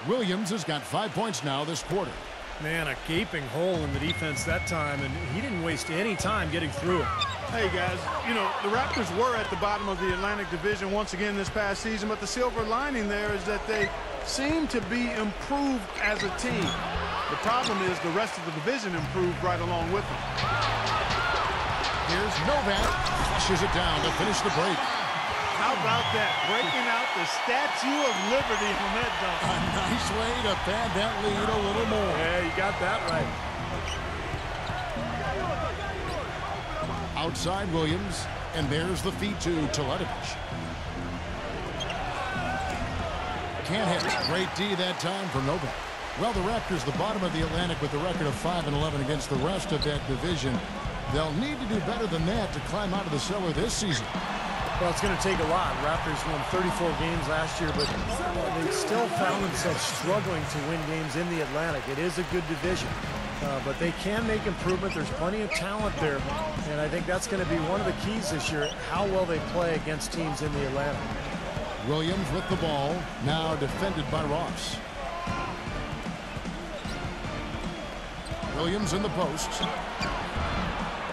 Williams has got 5 points now this quarter. Man, a gaping hole in the defense that time, and he didn't waste any time getting through it. Hey, guys, you know, the Raptors were at the bottom of the Atlantic Division once again this past season, but the silver lining there is that they seem to be improved as a team. The problem is the rest of the division improved right along with them. Here's Novak. Flushes it down to finish the break. How about that? Breaking out the Statue of Liberty on that dunk. A nice way to pad that lead a little more. Yeah, you got that right. Outside Williams, and there's the feed to Teletovic. Can't hit. Great D that time for Novak. Well, the Raptors, the bottom of the Atlantic with a record of 5-11 against the rest of that division. They'll need to do better than that to climb out of the cellar this season. Well, it's going to take a lot. Raptors won 34 games last year, but they still found themselves struggling to win games in the Atlantic. It is a good division, but they can make improvement. There's plenty of talent there, and I think that's going to be one of the keys this year, how well they play against teams in the Atlantic. Williams with the ball, now defended by Ross. Williams in the post.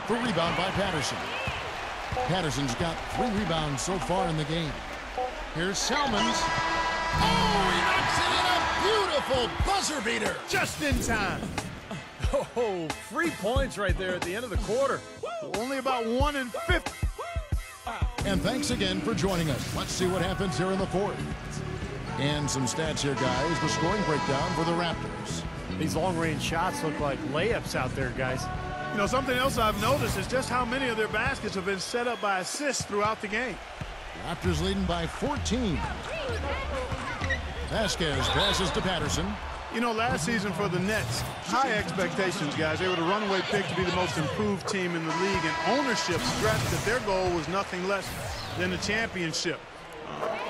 The rebound by Patterson. Patterson's got 3 rebounds so far in the game. Here's Salmons. Oh, he knocks it in, a beautiful buzzer beater. Just in time. Oh, 3 points right there at the end of the quarter. Only about 1 in 50. And thanks again for joining us. Let's see what happens here in the fourth. And some stats here, guys. The scoring breakdown for the Raptors. These long-range shots look like layups out there, guys. You know, something else I've noticed is just how many of their baskets have been set up by assists throughout the game. Raptors leading by 14. Vasquez passes to Patterson. You know, last season for the Nets, high expectations, guys. They were the runaway pick to be the most improved team in the league, and ownership stressed that their goal was nothing less than a championship.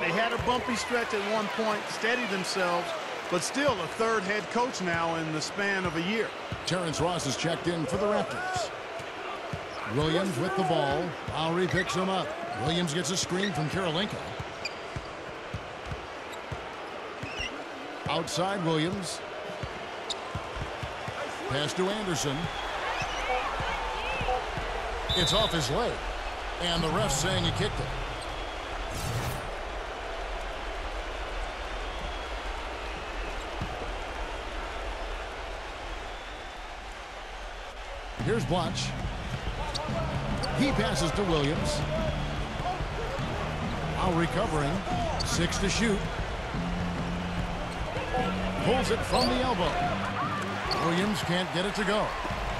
They had a bumpy stretch at one point, steadied themselves, but still a third head coach now in the span of a year. Terrence Ross is checked in for the Raptors. Williams with the ball. Lowry picks him up. Williams gets a screen from Kirilenko. Outside Williams. Pass to Anderson. It's off his leg. And the ref saying he kicked it. Here's Blatche. He passes to Williams. Lowry covering. 6 to shoot. Pulls it from the elbow. Williams can't get it to go.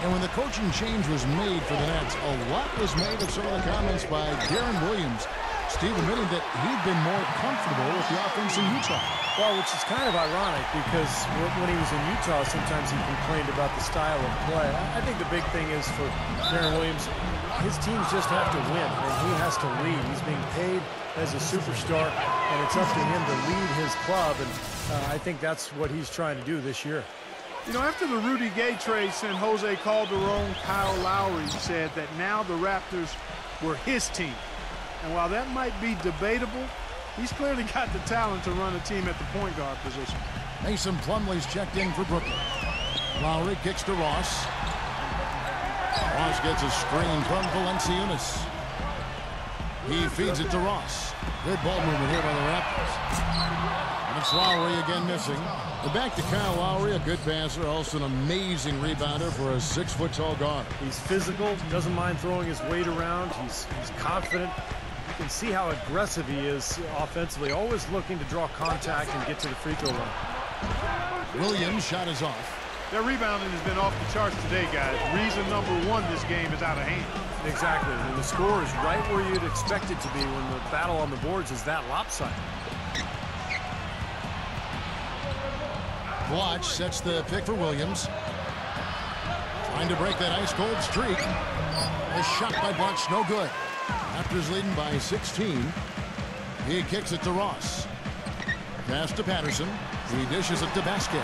And when the coaching change was made for the Nets, a lot was made of some of the comments by Darren Williams. Steve admitting that he'd been more comfortable with the offense in Utah. Well, which is kind of ironic because when he was in Utah, sometimes he complained about the style of play. I think the big thing is for Darren Williams, his teams just have to win, and he has to lead. He's being paid as a superstar, and it's up to him to lead his club, and I think that's what he's trying to do this year. You know, after the Rudy Gay trade sent Jose Calderon, Kyle Lowry said that now the Raptors were his team. And while that might be debatable, he's clearly got the talent to run a team at the point guard position. Mason Plumlee's checked in for Brooklyn. Lowry kicks to Ross. Ross gets a screen from Valanciunas. He feeds it to Ross. Good ball movement here by the Raptors. And it's Lowry again missing. But back to Kyle Lowry, a good passer, also an amazing rebounder for a 6-foot-tall guard. He's physical, doesn't mind throwing his weight around. He's confident. You can see how aggressive he is offensively, always looking to draw contact and get to the free throw line. Williams' shot is off. Their rebounding has been off the charts today, guys. Reason number one, this game is out of hand. Exactly, and the score is right where you'd expect it to be when the battle on the boards is that lopsided. Blatche sets the pick for Williams. Trying to break that ice-cold streak. A shot by Blatche, no good. Raptors leading by 16. He kicks it to Ross. Pass to Patterson. He dishes it to Vasquez.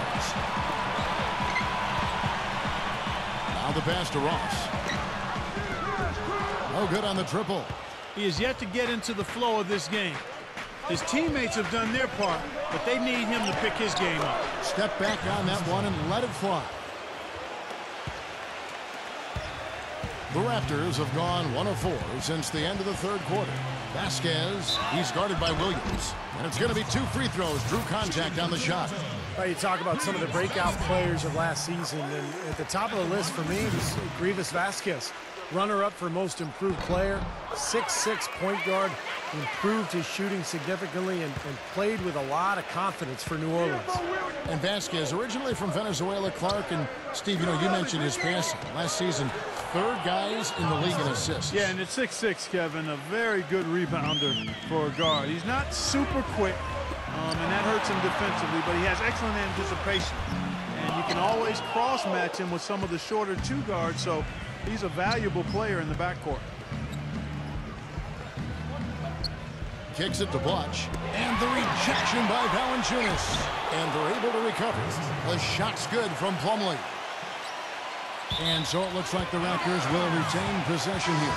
Now the pass to Ross. No good on the triple. He is yet to get into the flow of this game. His teammates have done their part, but they need him to pick his game up. Step back on that one and let it fly. The Raptors have gone 1 of 4 since the end of the third quarter. Vasquez, he's guarded by Williams. And it's going to be 2 free throws. Drew contact on the shot. Well, you talk about some of the breakout players of last season, and at the top of the list for me was Grievous Vasquez. Runner-up for most improved player, 6'6" point guard, improved his shooting significantly and played with a lot of confidence for New Orleans. And Vasquez, originally from Venezuela, Clark, and Steve, you mentioned his passing. Last season, 3rd guys in the league in assists. Yeah, and at 6'6", Kevin, a very good rebounder for a guard. He's not super quick, and that hurts him defensively, but he has excellent anticipation. And you can always cross-match him with some of the shorter 2 guards, so he's a valuable player in the backcourt. Kicks it to Blatche, and the rejection by Valanciunas. And they're able to recover. The shot's good from Plumlee. And so it looks like the Raptors will retain possession here.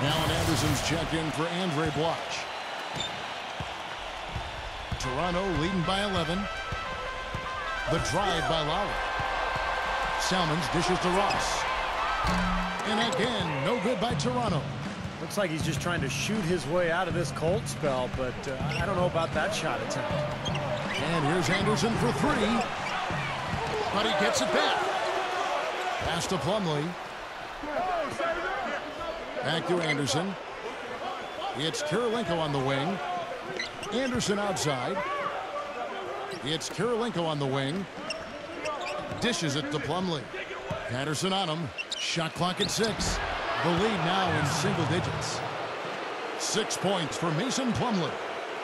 Now Anderson's checked in for Blatche. Toronto leading by 11. The drive by Lowry. Salmons dishes to Ross. And again, no good by Toronto. Looks like he's just trying to shoot his way out of this cold spell, but I don't know about that shot attempt. And here's Anderson for 3. But he gets it back. Pass to Plumlee. Back to Anderson. It's Kirilenko on the wing. Anderson outside. It's Kirilenko on the wing. Dishes it to Plumlee. Patterson on him. Shot clock at 6. The lead now in single digits. 6 points for Mason Plumlee.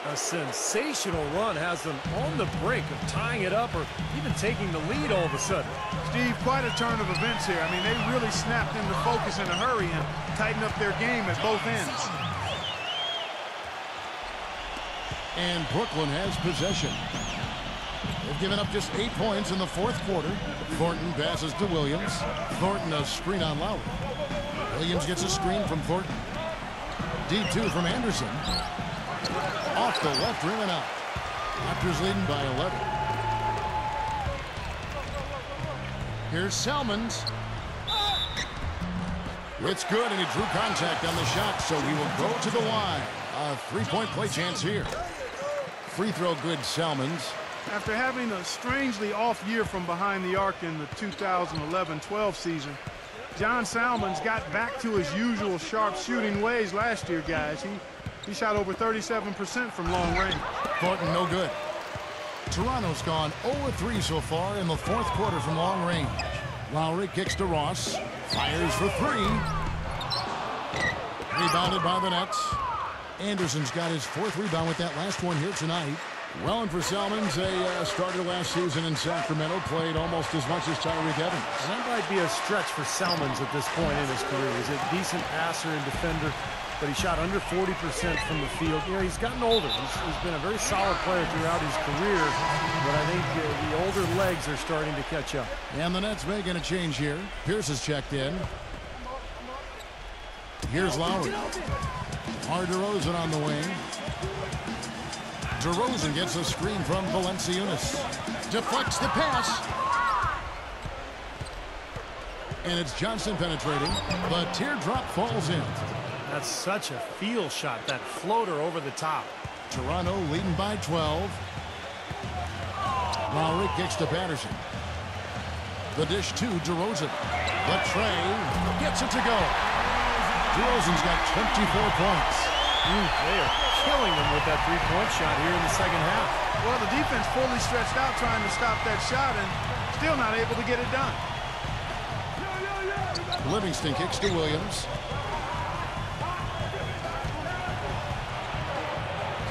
A sensational run has them on the brink of tying it up or even taking the lead all of a sudden. Steve, quite a turn of events here. I mean, they really snapped into focus in a hurry and tightened up their game at both ends. And Brooklyn has possession. They've given up just 8 points in the 4th quarter. Thornton passes to Williams. Thornton a screen on Lowry. Williams gets a screen from Thornton. D2 from Anderson. Off the left rim and out. Raptors leading by 11. Here's Salmons. It's good, and he drew contact on the shot, so he will go to the line. A 3-point play chance here. Free throw good, Salmons. After having a strangely off year from behind the arc in the 2011-12 season, John Salmons got back to his usual sharp shooting ways last year, guys. He shot over 37% from long range. Thornton no good. Toronto's gone 0-3 so far in the 4th quarter from long range. Lowry kicks to Ross. Fires for 3. Rebounded by the Nets. Anderson's got his 4th rebound with that last one here tonight. Well, and for Salmons, they started last season in Sacramento, played almost as much as Tyreek Evans. And that might be a stretch for Salmons at this point in his career. He's a decent passer and defender, but he shot under 40% from the field. He's gotten older. He's been a very solid player throughout his career, but I think the older legs are starting to catch up. And the Nets making a change here. Pierce is checked in. Here's Lowry. DeRozan on the wing. DeRozan gets a screen from Valanciunas. Deflects the pass. And it's Johnson penetrating. The teardrop falls in. That's such a feel shot, that floater over the top. Toronto leading by 12. Lowry kicks to Patterson. The dish to DeRozan. Blatche gets it to go. DeRozan's got 24 points. They are killing them with that 3-point shot here in the second half. Well, the defense fully stretched out trying to stop that shot and still not able to get it done. Livingston kicks to Williams.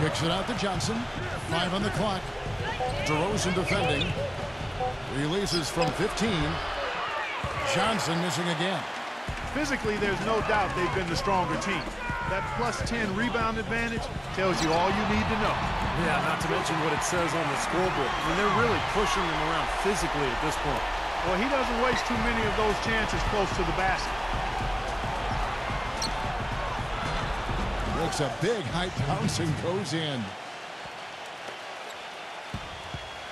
Kicks it out to Johnson. 5 on the clock. DeRozan defending. Releases from 15. Johnson missing again. Physically, there's no doubt they've been the stronger team. That +10 rebound advantage tells you all you need to know. Yeah, not to mention what it says on the scoreboard. I mean, they're really pushing them around physically at this point. Well, he doesn't waste too many of those chances close to the basket. Makes a big high bounce and goes in.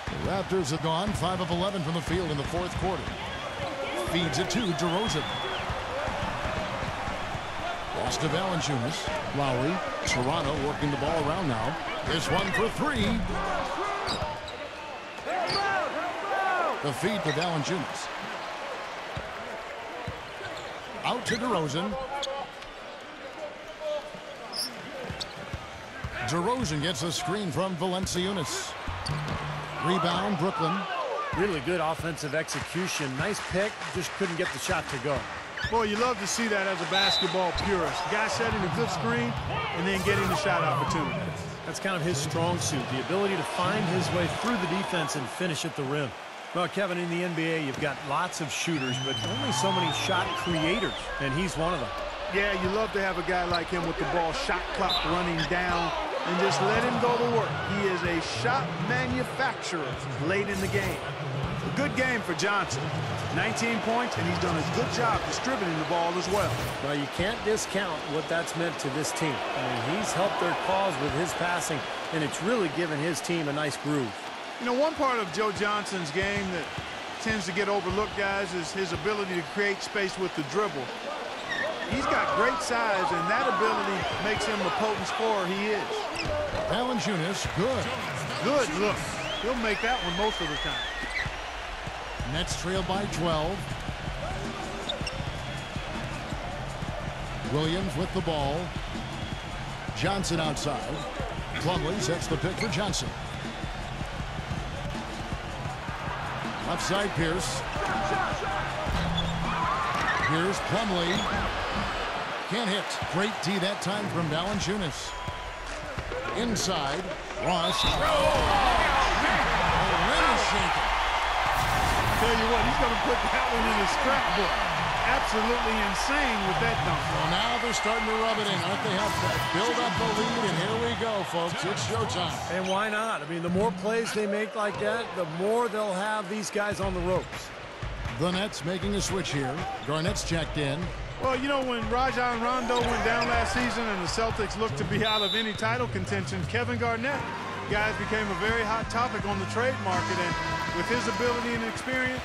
The Raptors have gone 5 of 11 from the field in the fourth quarter. Feeds it to DeRozan. Pass to Valanciunas. Lowry. Toronto working the ball around now. This one for 3. The feed to Valanciunas. Out to DeRozan. DeRozan gets a screen from Valanciunas. Rebound, Brooklyn. Really good offensive execution. Nice pick, just couldn't get the shot to go. Boy, you love to see that as a basketball purist. Guy setting a good screen and then getting the shot opportunity. That's kind of his strong suit, the ability to find his way through the defense and finish at the rim. Well, Kevin, in the NBA, you've got lots of shooters, but only so many shot creators, and he's one of them. Yeah, you love to have a guy like him with the ball shot clock running down and just let him go to work. He is a shot manufacturer late in the game. A good game for Johnson. 19 points, and he's done a good job distributing the ball as well. Well, you can't discount what that's meant to this team. I mean, he's helped their cause with his passing, and it's really given his team a nice groove. You know, one part of Joe Johnson's game that tends to get overlooked, guys, is his ability to create space with the dribble. He's got great size, and that ability makes him the potent scorer he is. Valanciunas, good. Good look. He'll make that one most of the time. Nets trail by 12. Williams with the ball. Johnson outside. Plumlee sets the pick for Johnson. Left side, Pierce. Here's Plumlee. Can't hit. Great D that time from Valanciunas. Inside. Ross. Oh, rim is shaking. Tell you what, he's going to put that one in his scrapbook. Absolutely insane with that dunk. Well, now they're starting to rub it in. Aren't they? Have to build up the lead, and here we go, folks. It's showtime. And why not? I mean, the more plays they make like that, the more they'll have these guys on the ropes. The Nets making a switch here. Garnett's checked in. Well, you know, when Rajon Rondo went down last season and the Celtics looked to be out of any title contention, Kevin Garnett, guys, became a very hot topic on the trade market, and with his ability and experience,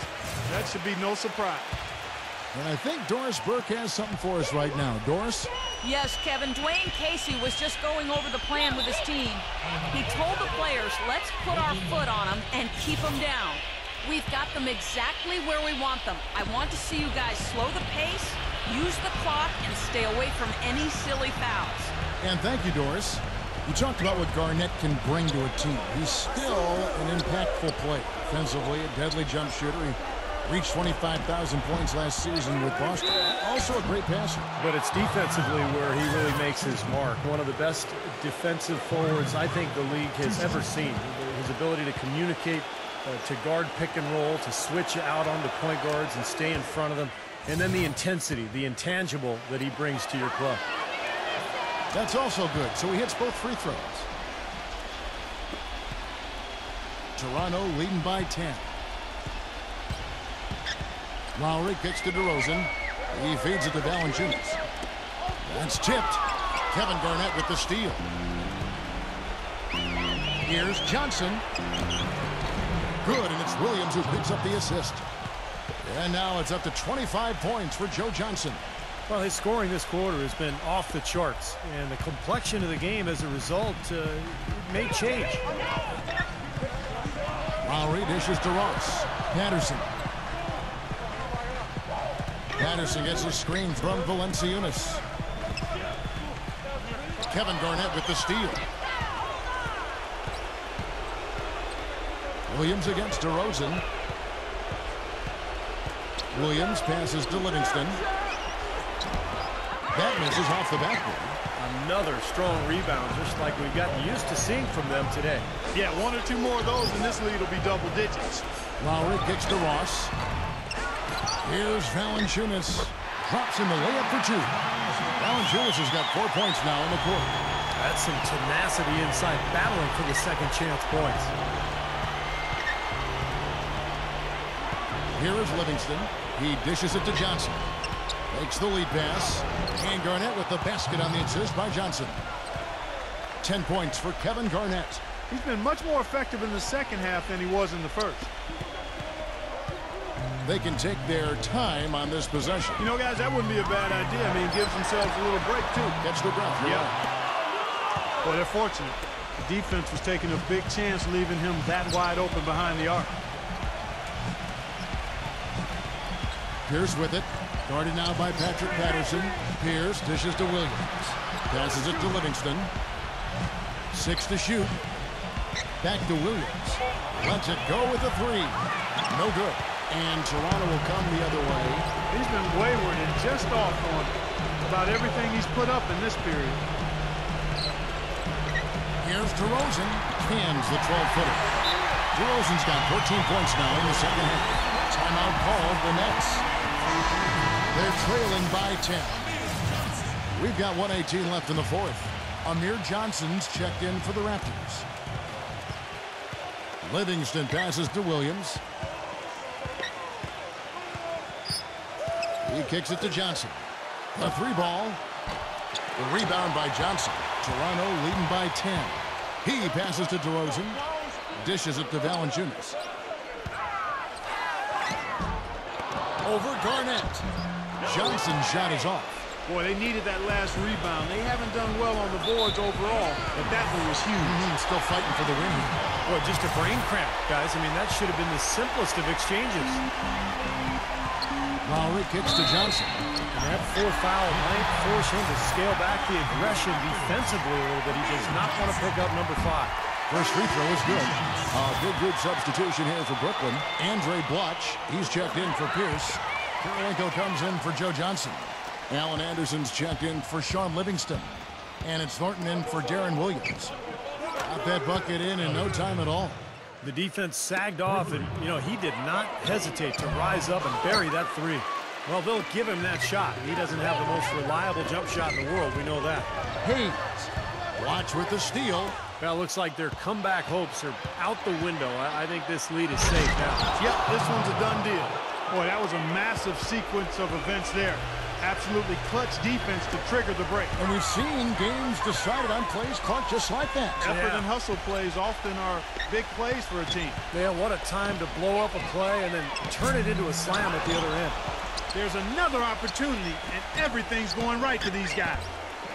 that should be no surprise. And I think Doris Burke has something for us right now. Doris? Yes, Kevin. Dwayne Casey was just going over the plan with his team. He told the players, let's put our foot on them and keep them down. We've got them exactly where we want them. I want to see you guys slow the pace, use the clock, and stay away from any silly fouls. And thank you, Doris. You talked about what Garnett can bring to a team. He's still an impactful player. Offensively, a deadly jump shooter. He reached 25,000 points last season with Boston. Also a great passer. But it's defensively where he really makes his mark. One of the best defensive forwards I think the league has ever seen. His ability to communicate, to guard pick and roll, to switch out onto point guards and stay in front of them. And then the intensity, the intangible that he brings to your club. That's also good. So he hits both free throws. Toronto leading by 10. Lowry kicks to DeRozan. He feeds it to Valanciunas. That's tipped. Kevin Garnett with the steal. Here's Johnson. Good, and it's Williams who picks up the assist. And now it's up to 25 points for Joe Johnson. Well, his scoring this quarter has been off the charts, and the complexion of the game as a result may change. Lowry dishes to Ross. Patterson. Patterson gets a screen from Valanciunas. Kevin Garnett with the steal. Williams against DeRozan. Williams passes to Livingston. That misses off the backboard. Another strong rebound, just like we've gotten used to seeing from them today. Yeah, one or two more of those, and this lead will be double digits. Lowry kicks to Ross. Here's Valanciunas. Drops in the layup for 2. Valanciunas has got 4 points now in the quarter. That's some tenacity inside, battling for the second chance points. Here is Livingston. He dishes it to Johnson. Takes the lead pass. And Garnett with the basket on the assist by Johnson. 10 points for Kevin Garnett. He's been much more effective in the second half than he was in the first. They can take their time on this possession. You know, guys, that wouldn't be a bad idea. I mean, it gives themselves a little break, too. Catch their breath. Yeah. Well, they're fortunate. The defense was taking a big chance leaving him that wide open behind the arc. Pierce with it. Guarded now by Patrick Patterson. Pierce dishes to Williams. Passes it to Livingston. 6 to shoot. Back to Williams. Lets it go with a 3. No good. And Toronto will come the other way. He's been wayward and just off on about everything he's put up in this period. Here's DeRozan. Cans the 12-footer. DeRozan's got 14 points now in the second half. Timeout called the Nets. They're trailing by 10. We've got 1:18 left in the fourth. Amir Johnson's checked in for the Raptors. Livingston passes to Williams. He kicks it to Johnson. A 3-ball. The rebound by Johnson. Toronto leading by 10. He passes to DeRozan. Dishes it to Valanciunas. Over Garnett. Johnson's shot is off. Boy, they needed that last rebound. They haven't done well on the boards overall, but that one was huge. Still fighting for the win here. Boy, just a brain cramp, guys. I mean, that should have been the simplest of exchanges. Lowry kicks to Johnson. And that 4-foul might force him to scale back the aggression defensively a little bit. He does not want to pick up number 5. First free throw is good. Good substitution here for Brooklyn. Blatche, he's checked in for Pierce. Kirilenko comes in for Joe Johnson. Alan Anderson's checked in for Sean Livingston. And it's Thornton in for Darren Williams. Got that bucket in no time at all. The defense sagged off, and, you know, he did not hesitate to rise up and bury that 3. Well, they'll give him that shot. He doesn't have the most reliable jump shot in the world. We know that. Hayes. Watch with the steal. Well, looks like their comeback hopes are out the window. I think this lead is safe now. Yep, this one's a done deal. Boy, that was a massive sequence of events there. Absolutely clutch defense to trigger the break. And we've seen games decided on plays caught just like that. Effort and hustle plays often are big plays for a team. Yeah, what a time to blow up a play and then turn it into a slam at the other end. There's another opportunity, and everything's going right for these guys.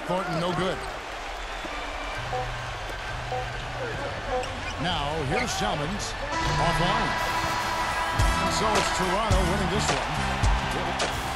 Thornton, no good. Now, here's Salmons. Offline. So it's Toronto winning this one.